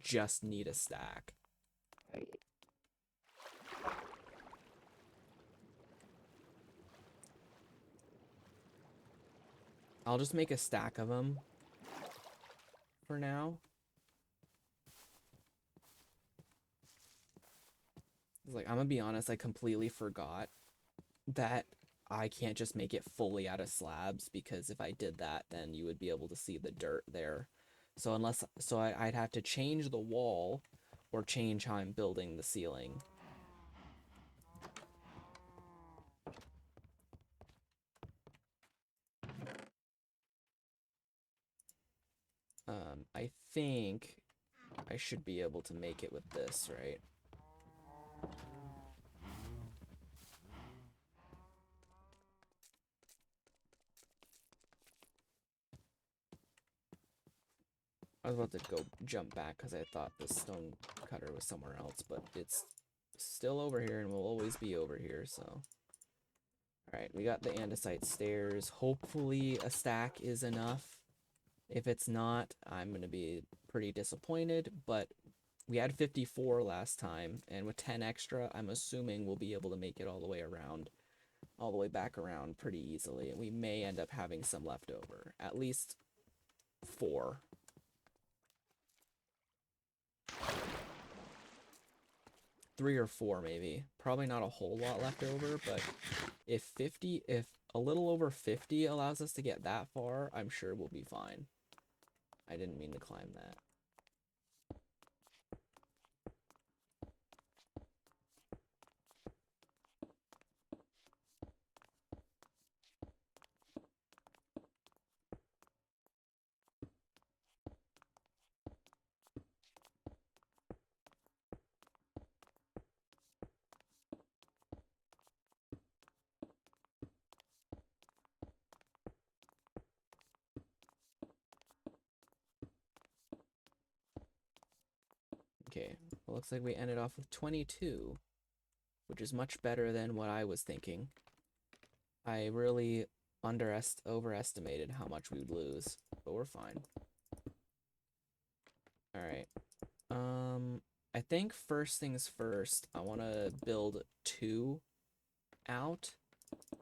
just need a stack. I'll just make a stack of them for now. Like, I'm gonna be honest, I completely forgot that I can't just make it fully out of slabs, because if I did that, then you would be able to see the dirt there. So I'd have to change the wall or change how I'm building the ceiling. I think I should be able to make it with this, right? I was about to go jump back because I thought the stone cutter was somewhere else, but it's still over here and will always be over here, so. Alright, we got the andesite stairs. Hopefully a stack is enough. If it's not, I'm going to be pretty disappointed, but we had 54 last time, and with 10 extra, I'm assuming we'll be able to make it all the way back around pretty easily, and we may end up having some left over. At least 4. Three or 4 maybe. Probably not a whole lot left over, but if a little over 50 allows us to get that far, I'm sure we'll be fine. I didn't mean to climb that. Okay, well, looks like we ended off with 22, which is much better than what I was thinking. I really overestimated how much we would lose, but we're fine. Alright. I think first things first, I want to build 2 out,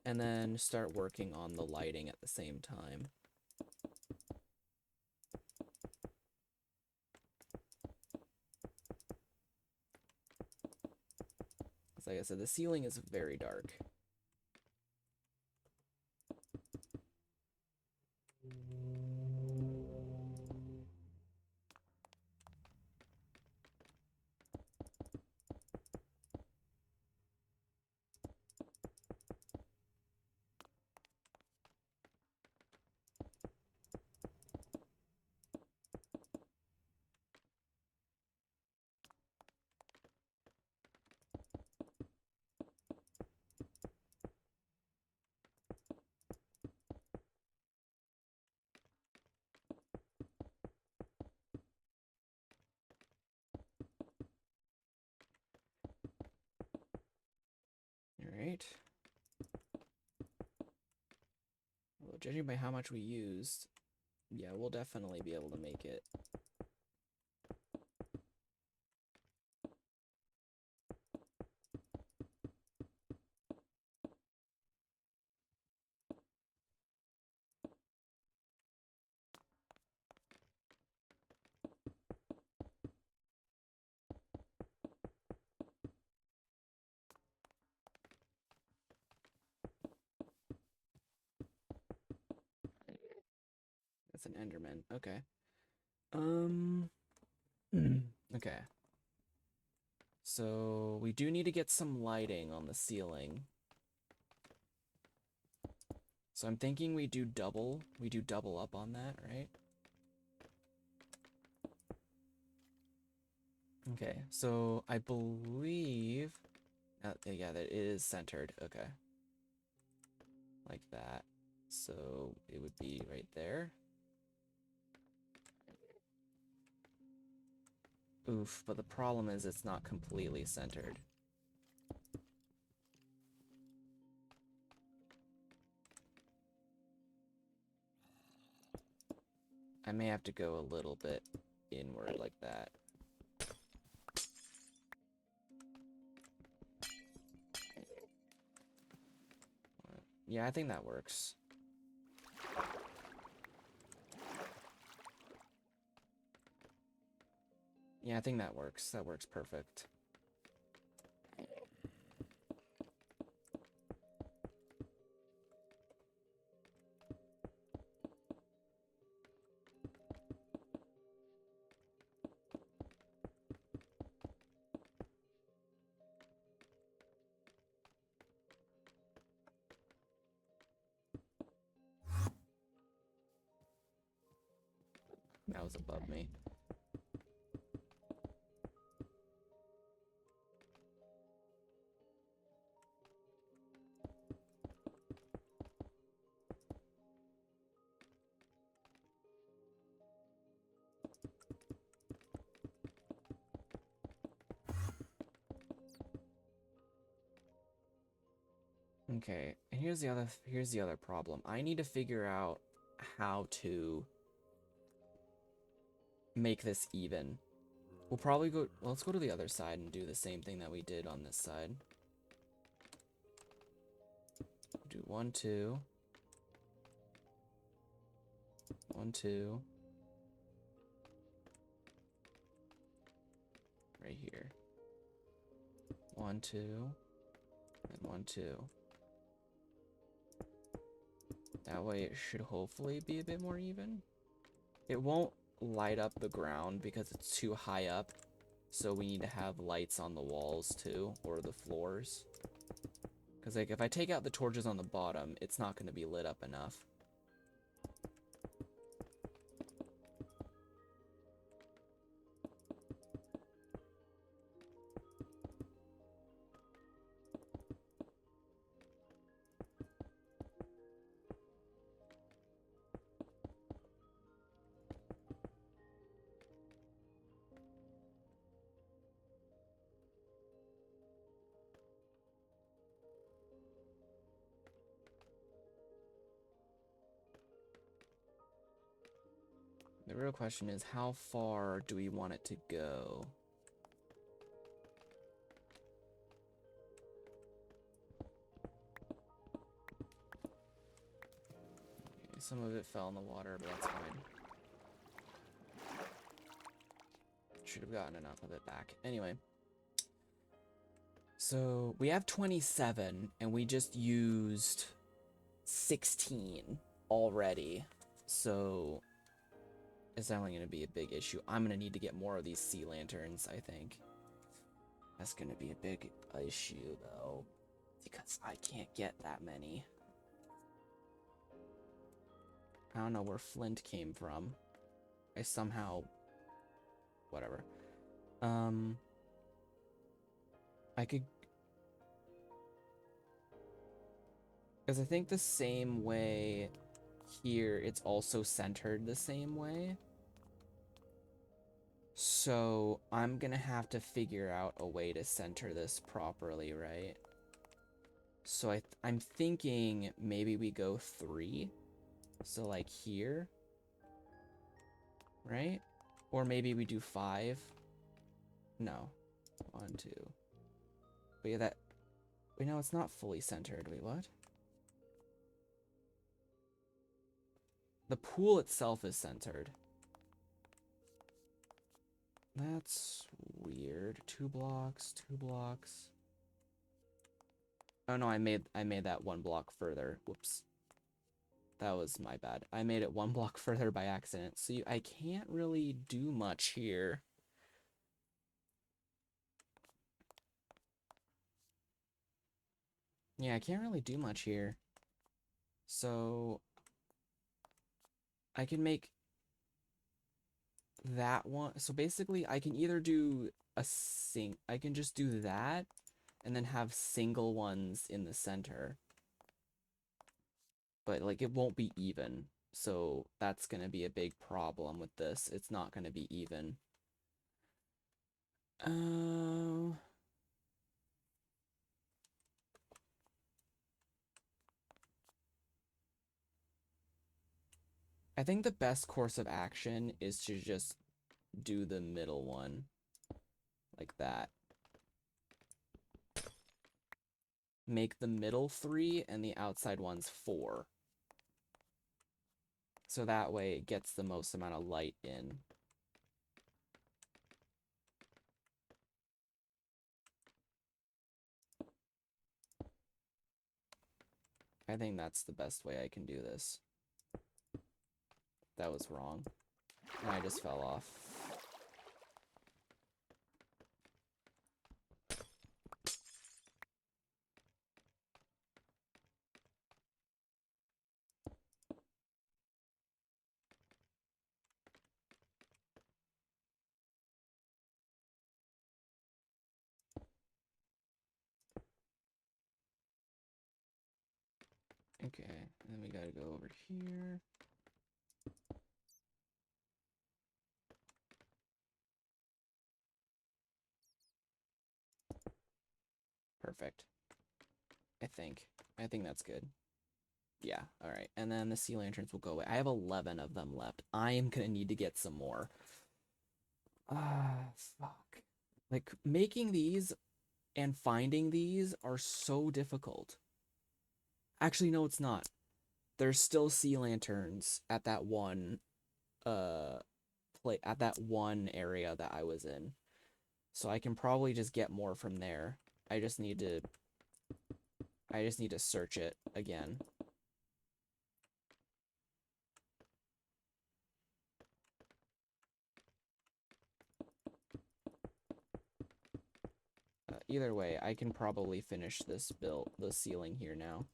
and then start working on the lighting at the same time. Like I said, the ceiling is very dark. Alright. Well, judging by how much we used, yeah, we'll definitely be able to make it. That's an Enderman. Okay. Okay. So we do need to get some lighting on the ceiling. So I'm thinking we do double up on that, right? Okay, so I believe, yeah, that it is centered. Okay. Like that. So it would be right there. Oof, but the problem is it's not completely centered. I may have to go a little bit inward like that. Yeah, I think that works. Yeah, I think that works. That works perfect. That was above me. Okay, and here's the other problem. I need to figure out how to make this even. We'll probably go, well, let's go to the other side and do the same thing that we did on this side. Do 1, 2. 1, 2. Right here. 1, 2. And 1, 2. That way it should hopefully be a bit more even. It won't light up the ground because it's too high up. So we need to have lights on the walls too, or the floors. Because like if I take out the torches on the bottom, it's not going to be lit up enough. The real question is, how far do we want it to go? Okay, some of it fell in the water, but that's fine. Should have gotten enough of it back. Anyway. So, we have 27, and we just used 16 already. So, it's definitely going to be a big issue. I'm going to need to get more of these sea lanterns, I think. That's going to be a big issue, though, because I can't get that many. I don't know where flint came from. I somehow... Whatever. I could... Because I think the same way here, it's also centered the same way. So, I'm gonna have to figure out a way to center this properly, right? So I'm thinking maybe we go 3. So like here. Right? Or maybe we do 5. No. 1, 2. But yeah, that... Wait, no, it's not fully centered. Wait, what? The pool itself is centered. That's weird. 2 blocks, 2 blocks. Oh no, I made that 1 block further. Whoops. That was my bad. I made it 1 block further by accident. So I can't really do much here. Yeah, I can't really do much here. So I can make that one. So basically I can either do I can just do that and then have single ones in the center. But like it won't be even. So that's going to be a big problem with this. It's not going to be even. I think the best course of action is to just do the middle one. Like that. Make the middle 3 and the outside ones 4. So that way it gets the most amount of light in. I think that's the best way I can do this. That was wrong. And I just fell off. Okay, and then we gotta go over here. Perfect. I think. I think that's good. Yeah, alright. And then the sea lanterns will go away. I have 11 of them left. I am gonna need to get some more. Fuck. Like, making these and finding these are so difficult. Actually, no, it's not. There's still sea lanterns at that one, at that one area that I was in. So I can probably just get more from there. I just need to search it again. Either way, I can probably finish this build, the ceiling here now.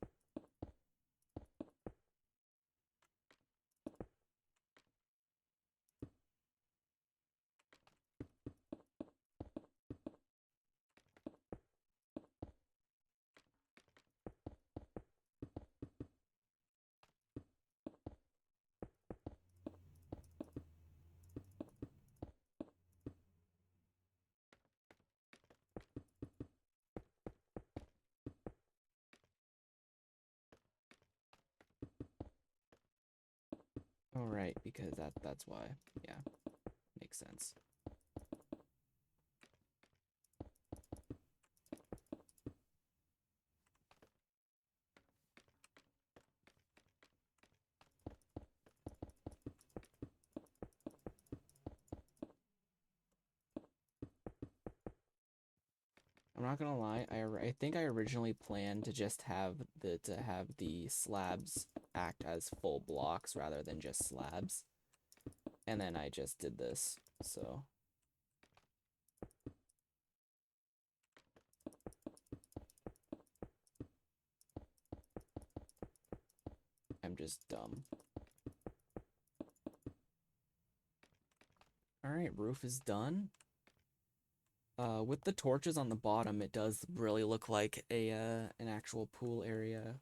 Oh, right, because that's why. Yeah, makes sense. I'm not gonna lie, I think I originally planned to just have the slabs act as full blocks rather than just slabs. And then I just did this, so I'm just dumb. Alright, roof is done. With the torches on the bottom, it does really look like an actual pool area.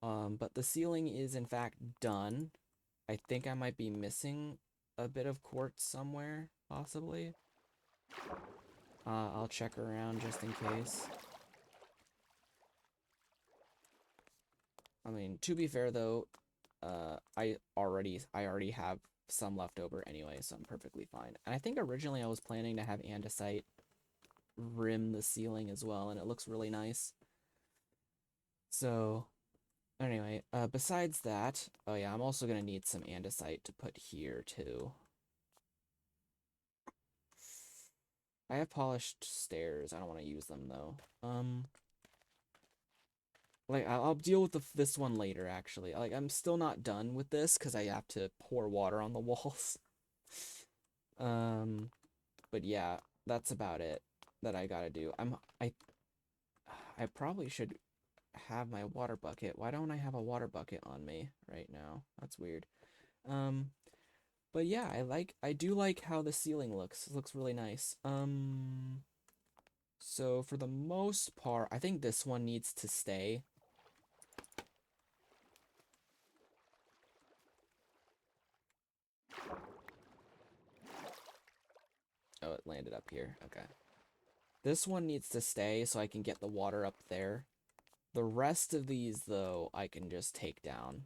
But the ceiling is in fact done. I think I might be missing a bit of quartz somewhere, possibly. I'll check around just in case. I mean, to be fair though, I already have some left over anyway, so I'm perfectly fine. And I think originally I was planning to have andesite rim the ceiling as well, and it looks really nice. So, anyway, besides that, oh yeah, I'm also gonna need some andesite to put here too. I have polished stairs. I don't want to use them though. Like I'll deal with this one later. Actually, like I'm still not done with this because I have to pour water on the walls. Um, but yeah, that's about it that I gotta do. I probably should have my water bucket. Why don't I have a water bucket on me right now? That's weird. Um, but yeah, I do like how the ceiling looks. It looks really nice. So for the most part, I think this one needs to stay. Oh, it landed up here. Okay. This one needs to stay so I can get the water up there. The rest of these, though, I can just take down.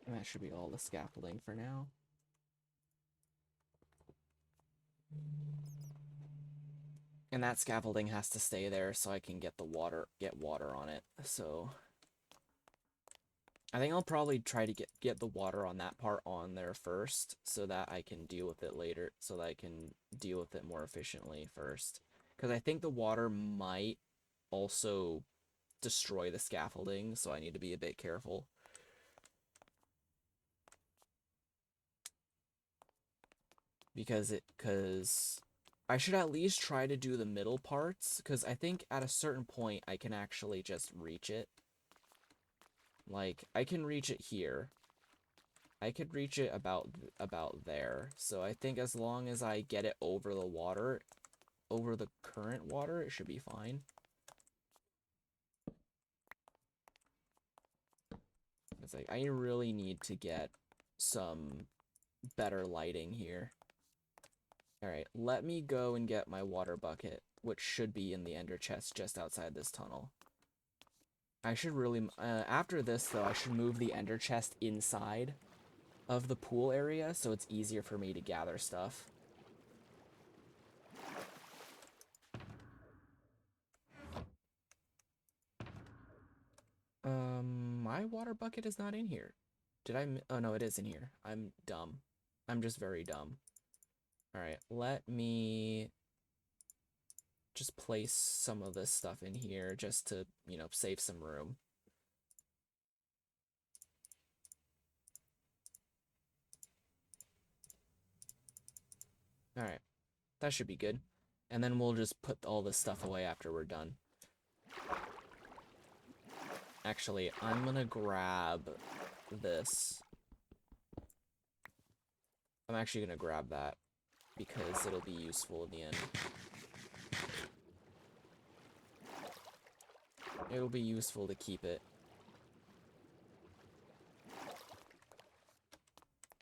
And that should be all the scaffolding for now. And that scaffolding has to stay there so I can get water on it. So I think I'll probably try to get the water on that part on there first so that I can deal with it later, so that I can deal with it more efficiently first. Because I think the water might also destroy the scaffolding, so I need to be a bit careful. Because I should at least try to do the middle parts, because I think at a certain point I can actually just reach it. Like, I can reach it here. I could reach it about there. So I think as long as I get it over the water, over the current water, it should be fine. It's like, I really need to get some better lighting here. Alright, let me go and get my water bucket, which should be in the ender chest just outside this tunnel. I should really, after this though, I should move the ender chest inside of the pool area so it's easier for me to gather stuff. My water bucket is not in here. Did I? Oh no, it is in here. I'm dumb. I'm just very dumb. All right, let me just place some of this stuff in here just to, save some room. All right, that should be good. And then we'll just put all this stuff away after we're done. Actually, I'm gonna grab this. I'm actually gonna grab that because it'll be useful in the end. It'll be useful to keep it.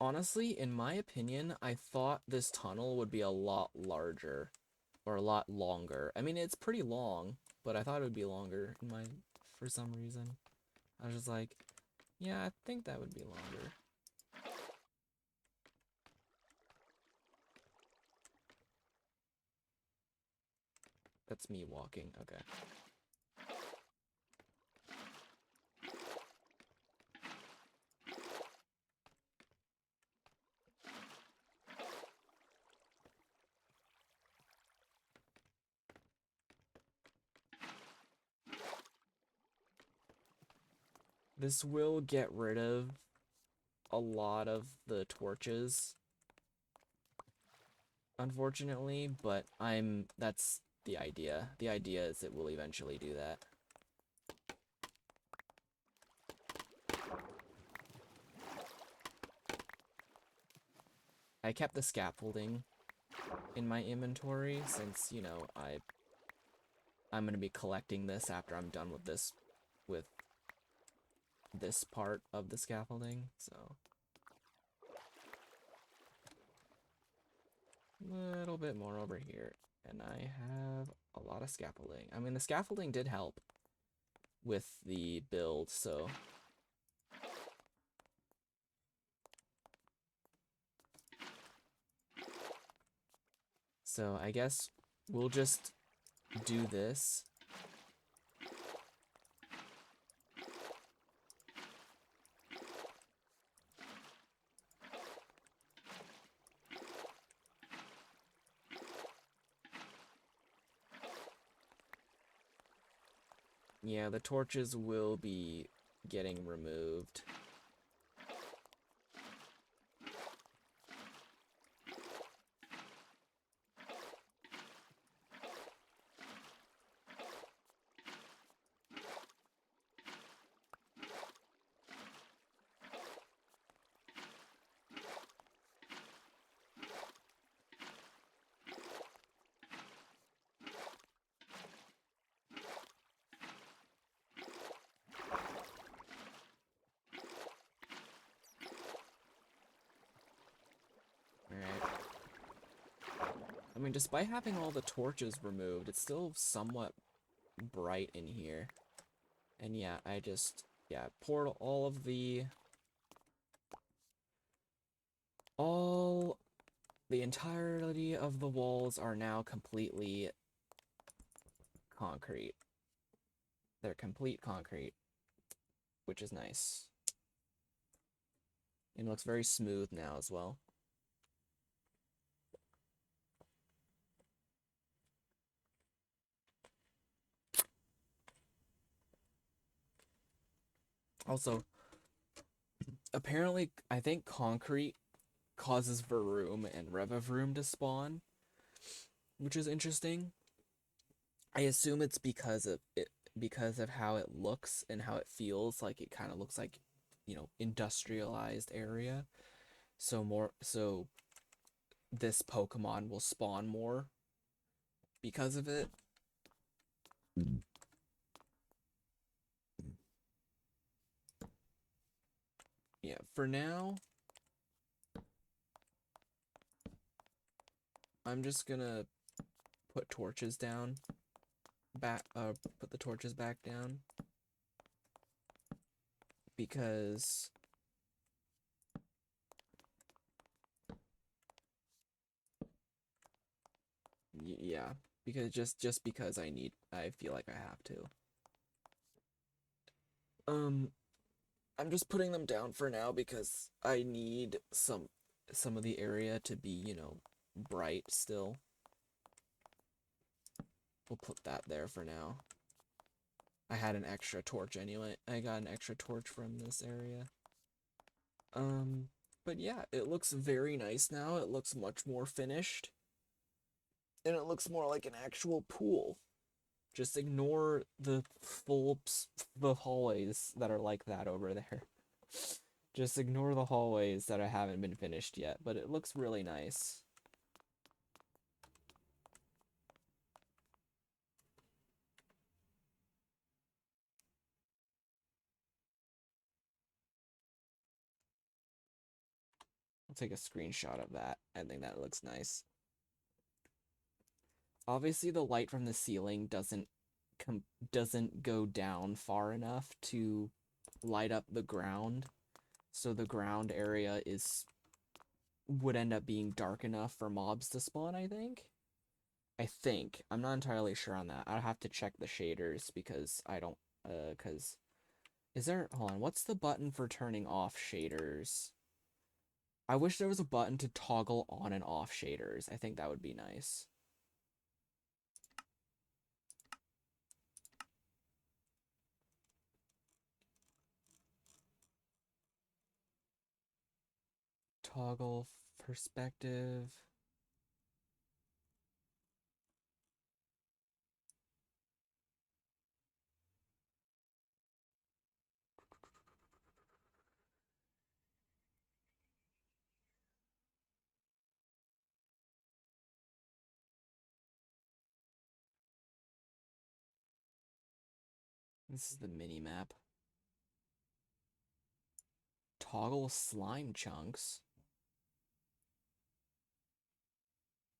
Honestly, in my opinion, I thought this tunnel would be a lot larger or a lot longer. I mean, it's pretty long, but I thought it would be longer for some reason. I was just like, yeah, I think that would be longer. That's me walking. Okay. This will get rid of a lot of the torches, unfortunately, but that's the idea. The idea is it will eventually do that. I kept the scaffolding in my inventory since, I'm going to be collecting this after I'm done with this part of the scaffolding, so a little bit more over here, and I have a lot of scaffolding. I mean, the scaffolding did help with the build, so I guess we'll just do this. Yeah, the torches will be getting removed. Alright. I mean, despite having all the torches removed, it's still somewhat bright in here. And yeah, I just, poured all the entirety of the walls are now completely concrete. They're complete concrete, which is nice. And it looks very smooth now as well. Also, apparently, I think concrete causes Varoom and Revavroom to spawn, which is interesting. I assume it's because of how it looks and how it feels. Like it kind of looks like, industrialized area. So this Pokemon will spawn more because of it. Yeah, for now, I'm just gonna put torches down. Put the torches back down. Because yeah, because just because I feel like I have to. Um, I'm just putting them down for now because I need some of the area to be, bright still. We'll put that there for now. I had an extra torch anyway. I got an extra torch from this area. But yeah, it looks very nice now. It looks much more finished. And it looks more like an actual pool. Just ignore the hallways that are like that over there. Just ignore the hallways that haven't been finished yet, but it looks really nice. I'll take a screenshot of that. I think that looks nice. Obviously, the light from the ceiling doesn't go down far enough to light up the ground, so the ground area would end up being dark enough for mobs to spawn, I think. I'm not entirely sure on that. I'll have to check the shaders because I don't cuz hold on, what's the button for turning off shaders? I wish there was a button to toggle on and off shaders. I think that would be nice. Toggle perspective. This is the mini map. Toggle slime chunks.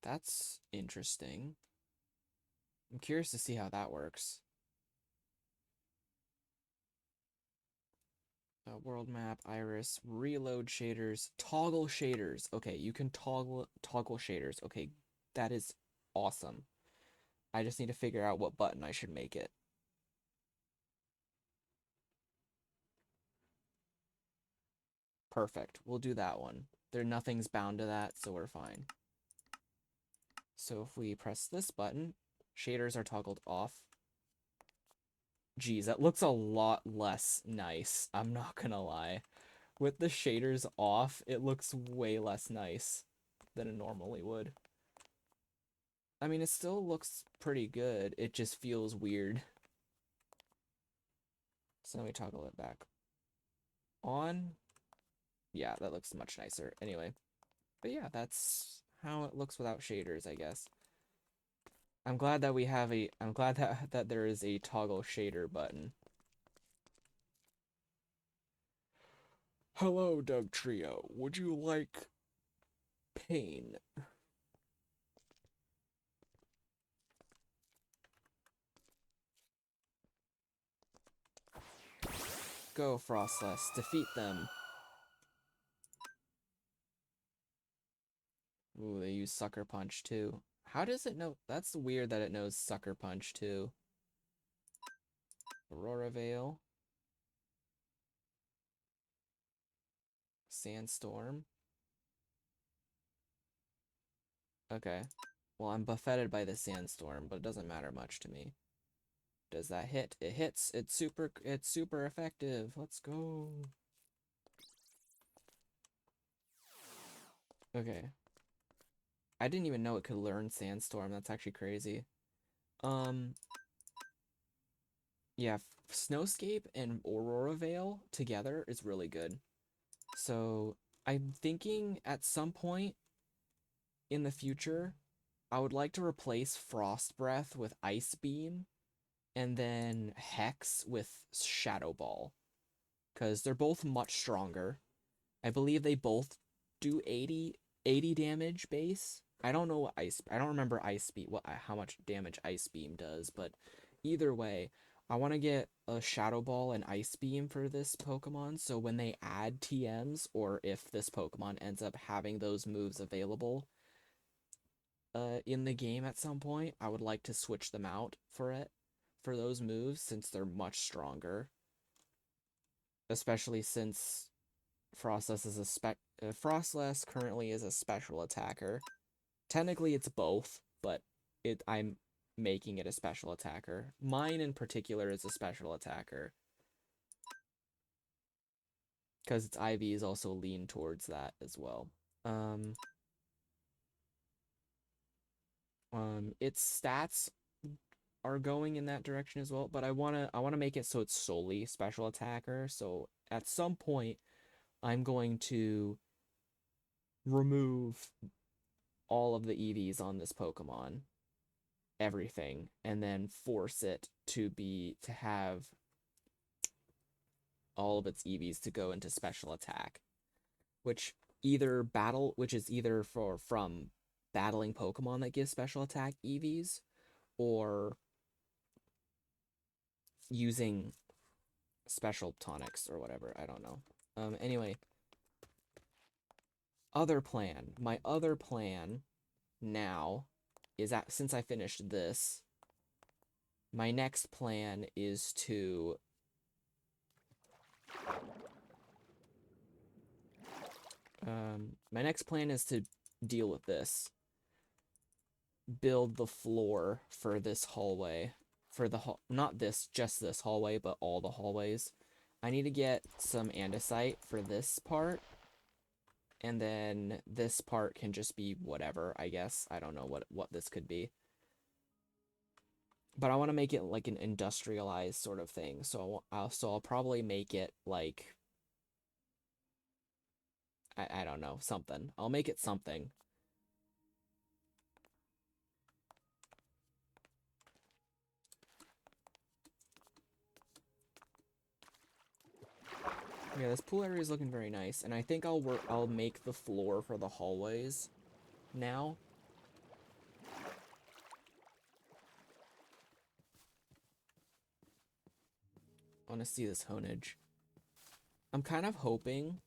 That's interesting. I'm curious to see how that works. World map, iris, reload shaders, toggle shaders. Okay, you can toggle shaders. Okay, that is awesome. I just need to figure out what button I should make it. Perfect. We'll do that one. Nothing's bound to that, so we're fine. So if we press this button, shaders are toggled off. Geez, that looks a lot less nice. I'm not gonna lie. With the shaders off, it looks way less nice than it normally would. I mean, it still looks pretty good. It just feels weird. So let me toggle it back on. Yeah, that looks much nicer. Anyway, but yeah, that's how it looks without shaders, I guess. I'm glad that that there is a toggle shader button. Hello, Doug Trio. Would you like pain? Go, Frostless. Defeat them. Ooh, they use Sucker Punch too. How does it know? That's weird that it knows Sucker Punch too. Aurora Veil. Sandstorm. Okay. Well, I'm buffeted by the Sandstorm, but it doesn't matter much to me. Does that hit? It hits. It's super effective. Let's go. Okay. I didn't even know it could learn Sandstorm. That's actually crazy. Um, yeah, Snowscape and Aurora Veil together is really good. So I'm thinking at some point in the future, I would like to replace Frost Breath with Ice Beam and then Hex with Shadow Ball. Because they're both much stronger. I believe they both do 80 damage base. I don't know what I don't remember Ice Beam, how much damage Ice Beam does, but either way, I want to get a Shadow Ball and Ice Beam for this Pokemon, so when they add TMs, or if this Pokemon ends up having those moves available in the game at some point, I would like to switch them out for those moves, since they're much stronger. especially since Frostless is Frostless currently is a special attacker. Technically, it's both, but I'm making it a special attacker. Mine in particular is a special attacker because its IV is also lean towards that as well. Um, its stats are going in that direction as well, but I wanna make it so it's solely special attacker. So at some point, I'm going to remove all of the EVs on this Pokemon, everything, and then force it to have all of its EVs to go into special attack, which is either from battling Pokemon that give special attack EVs or using special tonics or whatever. I don't know. Anyway, my other plan now is that since I finished this, my next plan is to deal with this. Build the floor for this hallway. For the not this, just this hallway, but all the hallways. I need to get some andesite for this part. And then this part can just be whatever, I guess. I don't know what this could be. But I want to make it like an industrialized sort of thing. So I'll probably make it like I don't know, something. I'll make it something. Yeah, this pool area is looking very nice, and I think I'll make the floor for the hallways now. I want to see this honage. I'm kind of hoping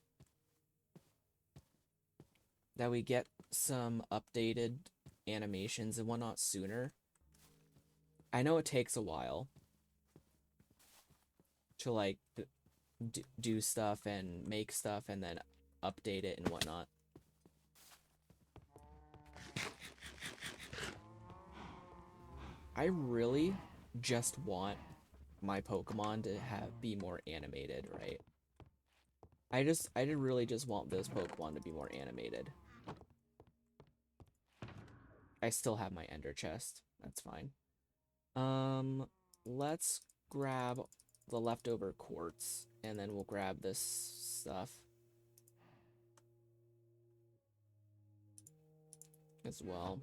that we get some updated animations and whatnot sooner. I know it takes a while to like do stuff and make stuff and then update it and whatnot. I really just want my Pokemon to be more animated, right? I really just want those Pokemon to be more animated. I still have my Ender chest. That's fine. Let's grab the leftover quartz, and then we'll grab this stuff as well.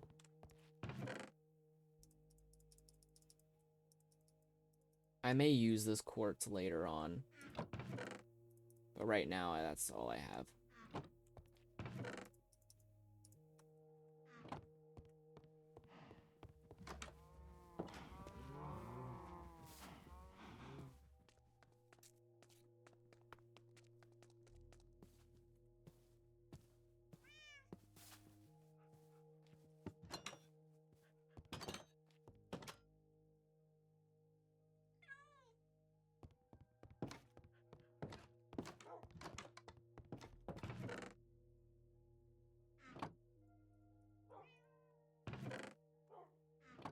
I may use this quartz later on, but right now that's all I have.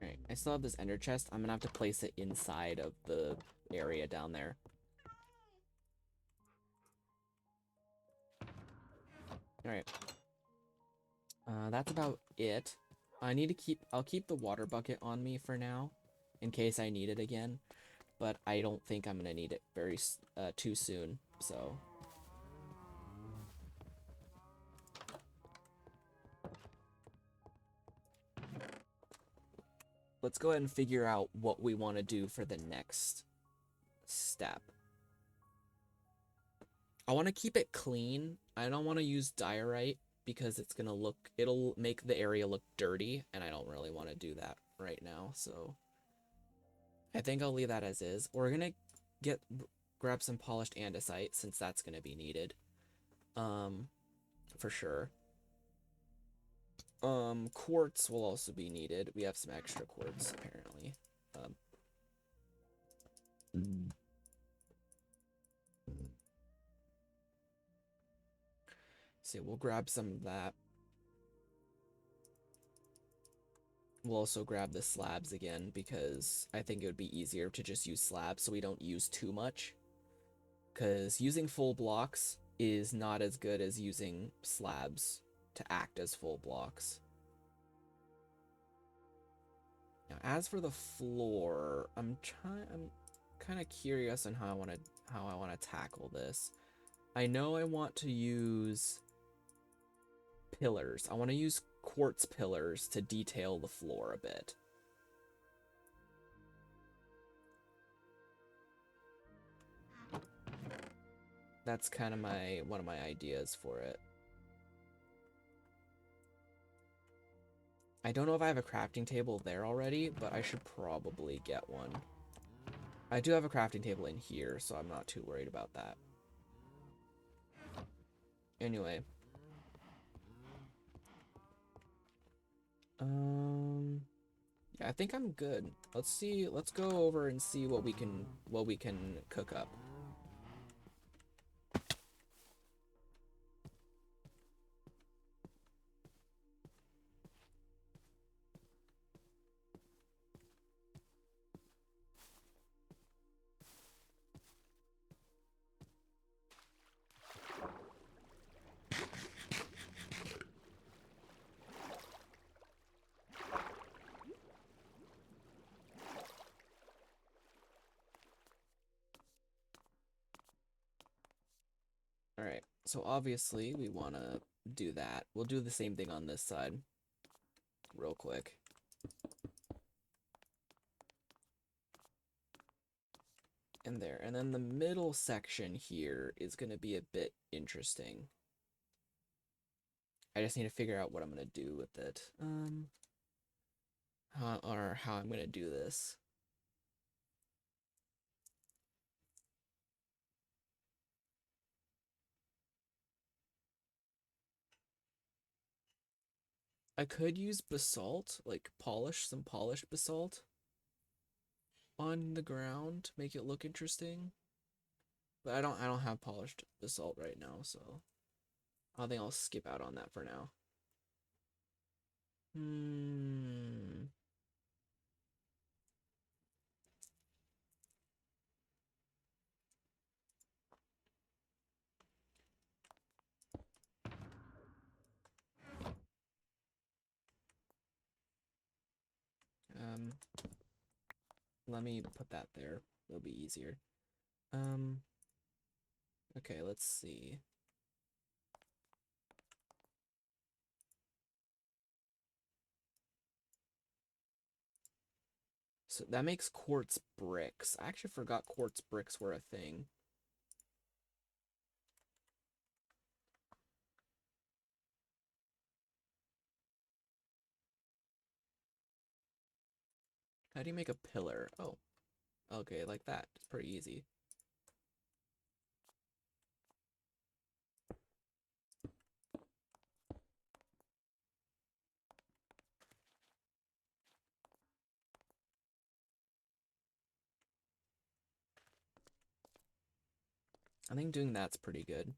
Alright, I still have this ender chest. I'm gonna have to place it inside of the area down there. Alright. That's about it. I'll keep the water bucket on me for now, in case I need it again, but I don't think I'm gonna need it too soon, so. Let's go ahead and figure out what we want to do for the next step. I want to keep it clean. I don't want to use diorite because it'll make the area look dirty, and I don't really want to do that right now, so I think I'll leave that as is. We're gonna grab some polished andesite since that's gonna be needed, for sure. Quartz will also be needed. We have some extra quartz apparently. So we'll grab some of that. We'll also grab the slabs again because I think it would be easier to just use slabs so we don't use too much. Because using full blocks is not as good as using slabs to act as full blocks. Now, as for the floor, I'm kind of curious on how I want to tackle this. I know I want to use pillars. I want to use quartz pillars to detail the floor a bit. That's kind of one of my ideas for it. I don't know if I have a crafting table there already, but I should probably get one. I do have a crafting table in here, so I'm not too worried about that. Anyway. Yeah, I think I'm good. Let's go over and see what we can cook up. Alright, so obviously we want to do that. We'll do the same thing on this side real quick. And there. And then the middle section here is going to be a bit interesting. I just need to figure out what I'm going to do with it. How I'm going to do this. I could use basalt, like some polished basalt on the ground, make it look interesting. But I don't have polished basalt right now, so I think I'll skip out on that for now. Let me put that there. It'll be easier. Okay, let's see. So that makes quartz bricks. I actually forgot quartz bricks were a thing. How do you make a pillar? Oh, okay, like that. It's pretty easy. I think doing that's pretty good.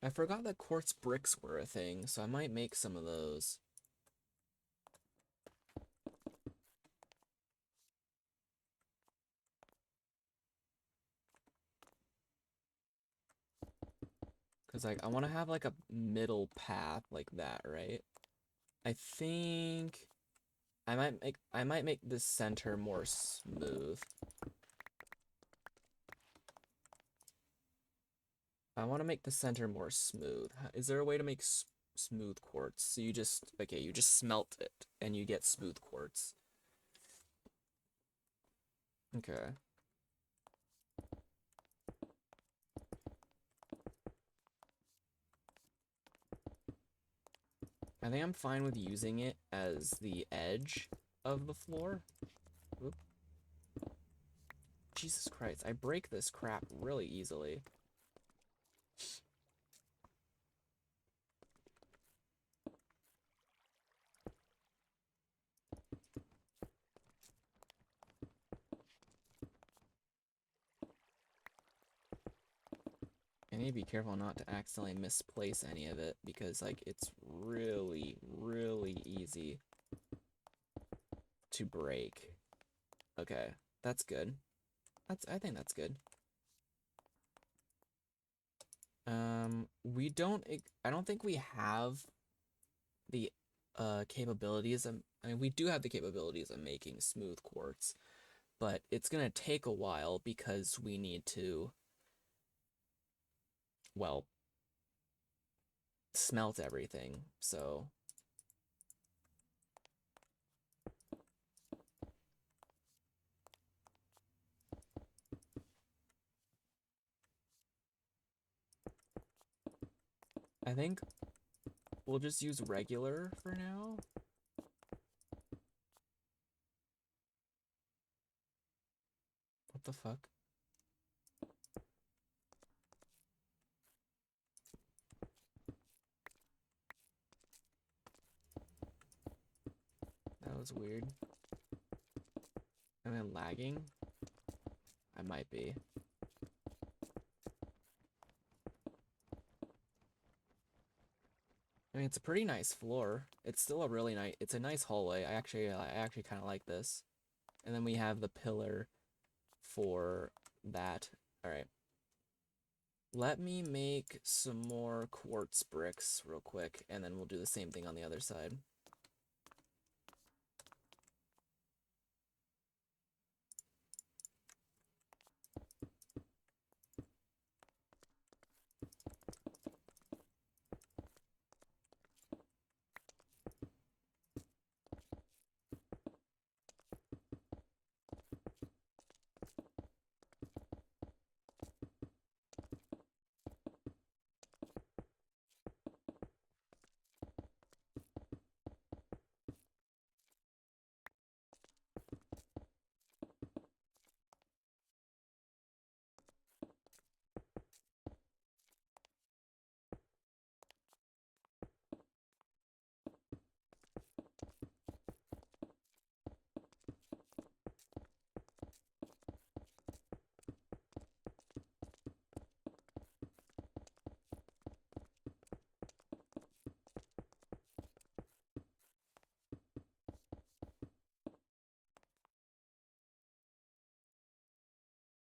I forgot that quartz bricks were a thing, so I might make some of those. Because like I want to have like a middle path like that, right? I think I might make this center more smooth. I want to make the center more smooth. Is there a way to make smooth quartz? So you just smelt it and you get smooth quartz. Okay. I think I'm fine with using it as the edge of the floor. Oop. Jesus Christ, I break this crap really easily. I need to be careful not to accidentally misplace any of it because, like, it's really, really easy to break. Okay, that's good. I think that's good. We don't, I don't think we have the capabilities of, I mean, we do have the capabilities of making smooth quartz, but it's gonna take a while because we need to, well, smelt everything. So I think we'll just use regular for now. What the fuck? That was weird. Am I lagging? I might be. I mean, it's a pretty nice floor. It's still a really nice, it's a nice hallway. I actually kind of like this. And then we have the pillar for that. All right. Let me make some more quartz bricks real quick, and then we'll do the same thing on the other side.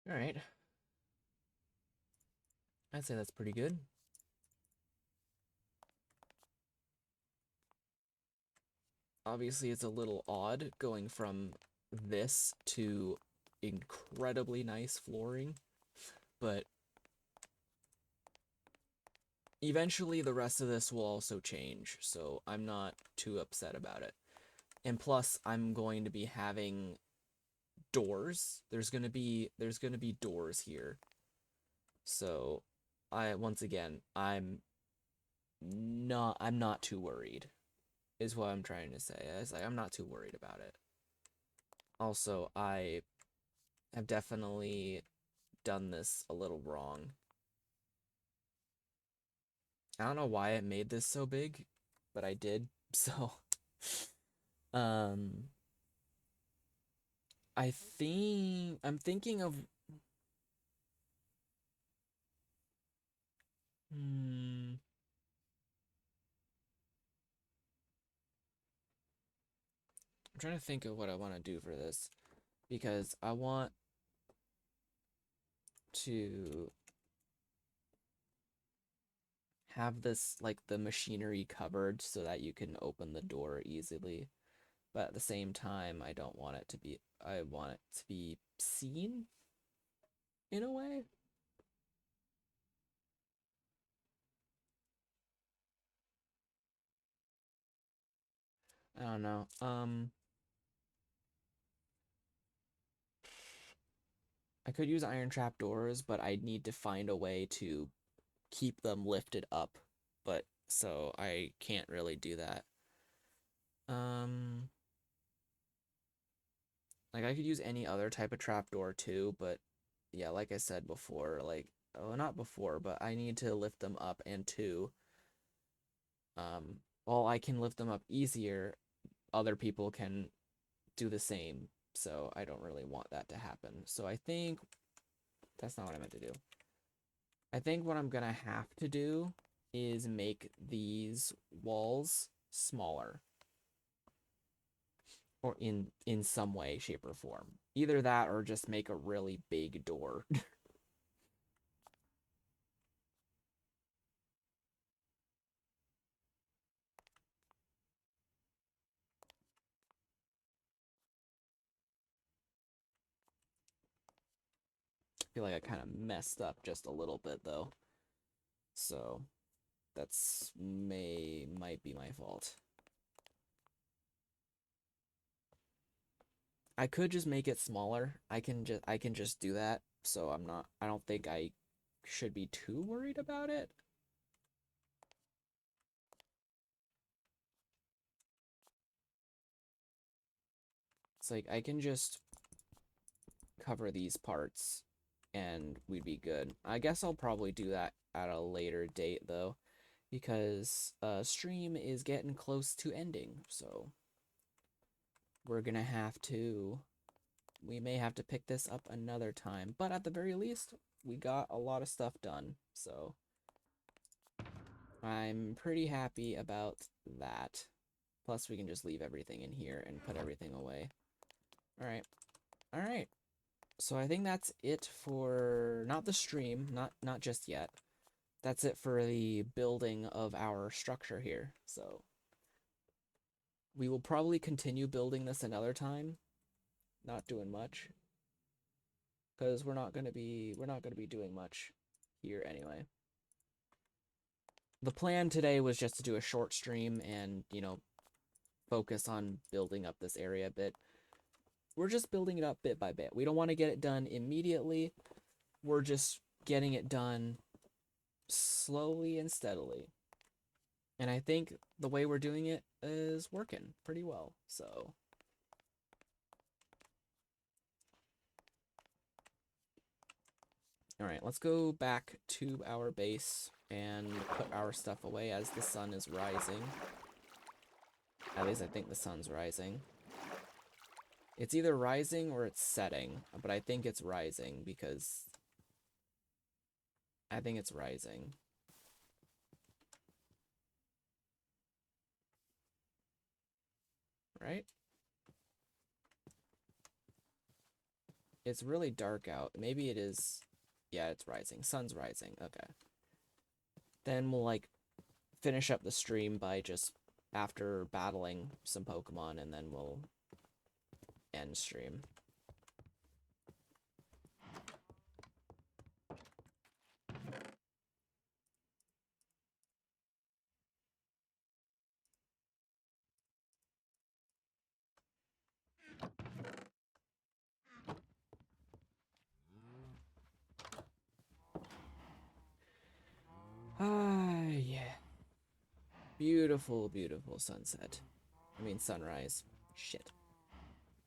All right. I'd say that's pretty good. Obviously, it's a little odd going from this to incredibly nice flooring, but eventually the rest of this will also change, so I'm not too upset about it. And plus, I'm going to be having doors. There's gonna be doors here. So once again, I'm not too worried, is what I'm trying to say. It's like I'm not too worried about it. Also, I have definitely done this a little wrong. I don't know why it made this so big, but I did. So, um, I'm thinking of, hmm, I'm trying to think of what I want to do for this because I want to have this, like, the machinery covered so that you can open the door easily. But at the same time, I don't want it to be, I want it to be seen in a way. I don't know. I could use iron trap doors, but I'd need to find a way to keep them lifted up. But so I can't really do that. Um, like I could use any other type of trap door too, but yeah, like I said before, like, oh, not before, but I need to lift them up, and two, while I can lift them up easier, other people can do the same. So I don't really want that to happen. So I think that's not what I meant to do. I think what I'm gonna have to do is make these walls smaller. Or in some way, shape, or form. Either that or just make a really big door. I feel like I kind of messed up just a little bit though. So that's might be my fault. I could just make it smaller. I can just do that. So I don't think I should be too worried about it. It's like I can just cover these parts and we'd be good. I guess I'll probably do that at a later date though, because stream is getting close to ending, so we're gonna have to we may have to pick this up another time, but at the very least we got a lot of stuff done, so I'm pretty happy about that. Plus we can just leave everything in here and put everything away. All right, so I think that's it for not the stream, not just yet. That's it for the building of our structure here. So we will probably continue building this another time. Not doing much, because we're not gonna be doing much here anyway. The plan today was just to do a short stream and, you know, focus on building up this area a bit. We're just building it up bit by bit. We don't want to get it done immediately. We're just getting it done slowly and steadily. And I think the way we're doing it is working pretty well. So all right, let's go back to our base and put our stuff away as the sun is rising. At least I think the sun's rising. It's either rising or it's setting, but I think it's rising because I think it's rising. Right? It's really dark out. Maybe it is. Yeah, it's rising. Sun's rising. Okay. Then we'll like finish up the stream by just after battling some Pokemon, and then we'll end stream. Ah, yeah. Beautiful, beautiful sunset. I mean sunrise. Shit.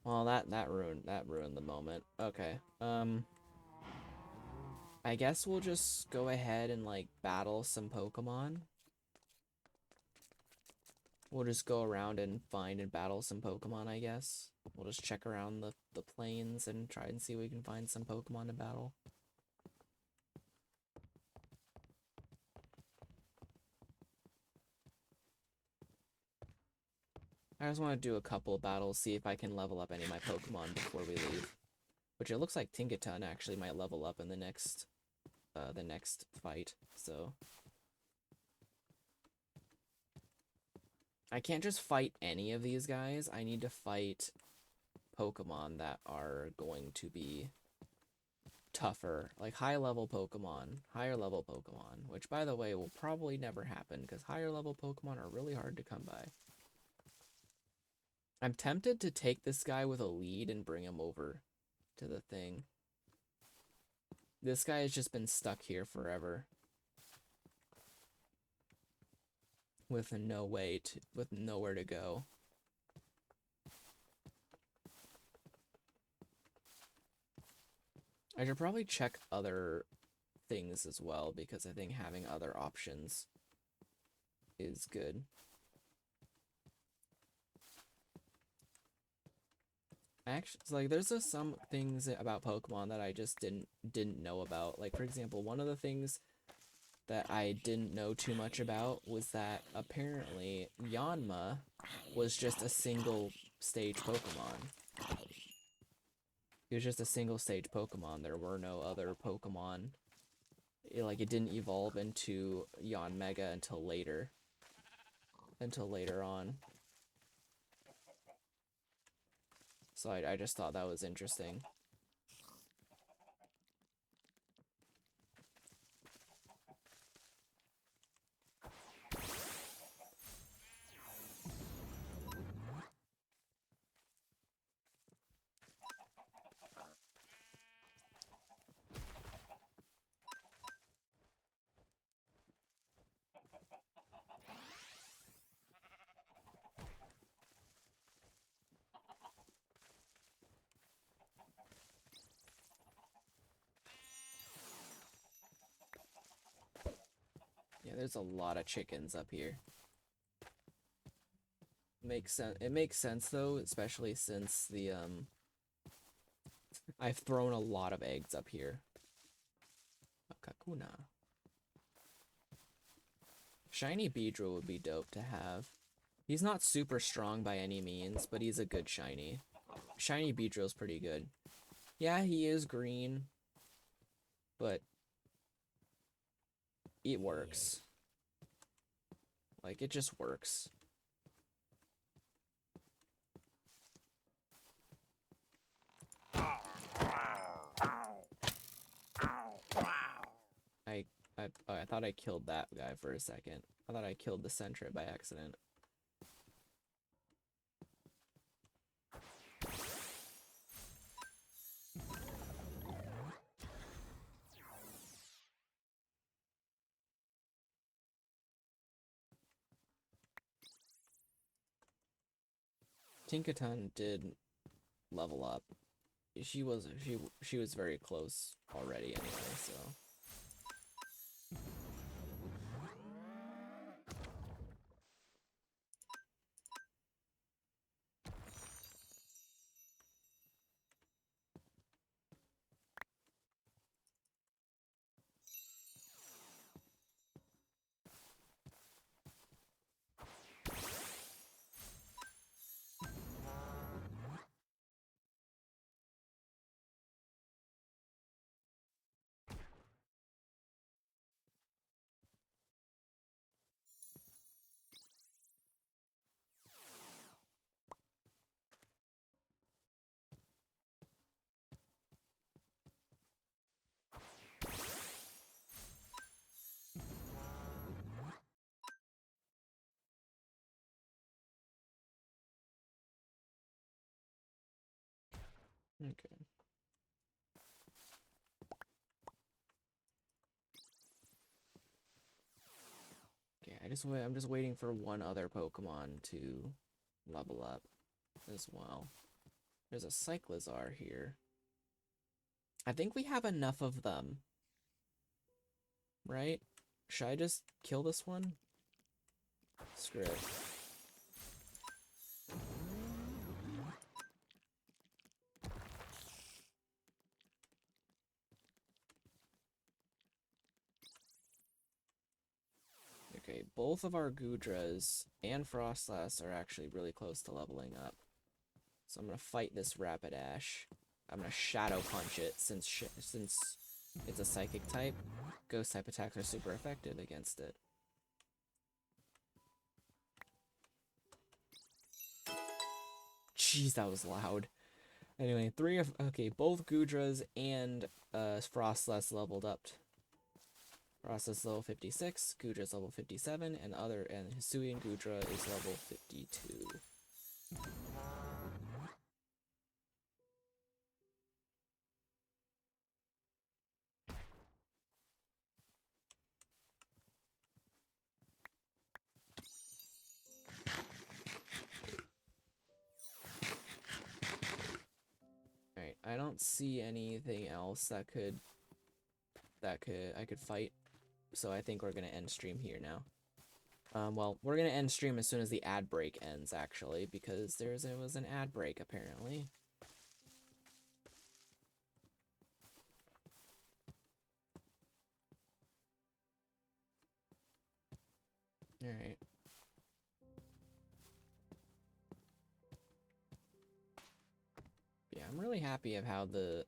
Well, that ruined the moment. Okay. I guess we'll just go ahead and like battle some Pokemon. We'll just go around and find and battle some Pokemon, I guess. We'll just check around the plains and try and see if we can find some Pokemon to battle. I just want to do a couple of battles, see if I can level up any of my Pokemon before we leave. Which it looks like Tinkaton actually might level up in the next fight, so I can't just fight any of these guys. I need to fight Pokemon that are going to be tougher, like higher level Pokemon, which by the way will probably never happen because higher level Pokemon are really hard to come by. I'm tempted to take this guy with a lead and bring him over to the thing. This guy has just been stuck here forever with nowhere to go. I should probably check other things as well because I think having other options is good. Actually, like there's just some things about Pokemon that I just didn't know about. Like for example, one of the things that I didn't know too much about was that apparently Yanma was just a single stage Pokemon. He was just a single stage Pokemon. There were no other Pokemon. It didn't evolve into Yanmega until later. Until later on. So I just thought that was interesting. Yeah, there's a lot of chickens up here. Makes sense. It makes sense though, especially since the I've thrown a lot of eggs up here. A Kakuna. Shiny Beedrill would be dope to have. He's not super strong by any means, but he's a good shiny. Shiny Beedrill's pretty good. Yeah, he is green, but it works. Like, it just works. I thought I killed that guy for a second. I thought I killed the Sentret by accident. Tinkaton did level up. She was very close already anyway, so. Okay. Okay, I'm just waiting for one other Pokemon to level up as well. There's a Cyclizar here. I think we have enough of them. Right? Should I just kill this one? Screw it. Okay, both of our Goodras and Frostlass are actually really close to leveling up. So I'm gonna fight this Rapidash. I'm gonna Shadow Punch it since it's a Psychic type. Ghost type attacks are super effective against it. Jeez, that was loud. Anyway, both Goodras and Frostlass leveled up. Frostlass level 56, Goodra's level 57, and Hisuian Goodra is level 52. Alright, I don't see anything else I could fight, so I think we're gonna end stream here now. Well, we're gonna end stream as soon as the ad break ends, actually, because there was an ad break, apparently. Alright. Yeah, I'm really happy of how the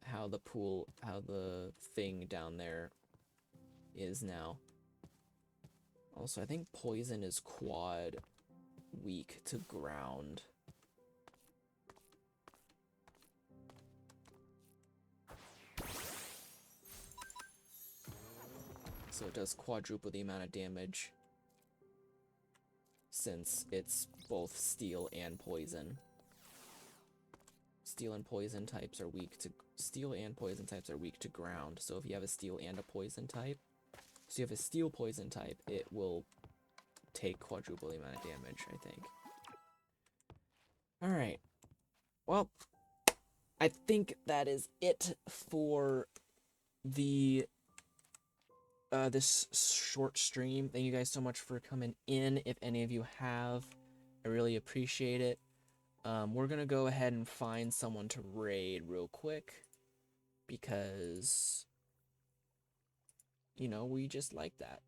thing down there is now. Also, I think poison is quad weak to ground. So it does quadruple the amount of damage since it's both steel and poison. Steel and poison types are weak to ground. So if you have a steel and a poison type, so you have a steel poison type, it will take quadruple the amount of damage, I think. Alright. Well, I think that is it for the this short stream. Thank you guys so much for coming in. If any of you have, I really appreciate it. We're gonna go ahead and find someone to raid real quick because, you know, we just like that.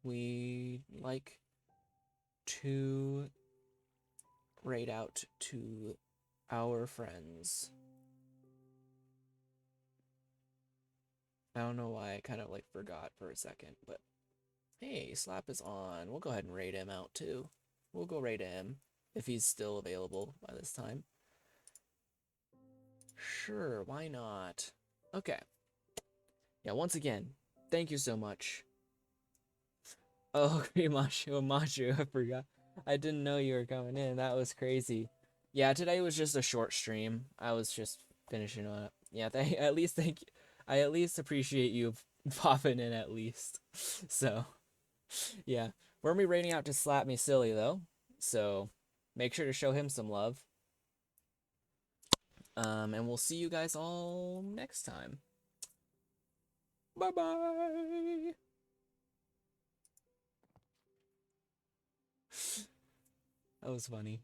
We like to raid out to our friends. I don't know why I kind of like forgot for a second, but hey, Slap is on. We'll go ahead and raid him out too. We'll go raid him if he's still available by this time. Sure, why not? Okay. Yeah, once again, thank you so much. Oh, Mashu, I forgot. I didn't know you were coming in. That was crazy. Yeah, today was just a short stream. I was just finishing up. Yeah, at least thank you. I at least appreciate you popping in at least. So, yeah. We're gonna be raiding out to Slap Me Silly though. So, make sure to show him some love. And we'll see you guys all next time. Bye-bye. That was funny.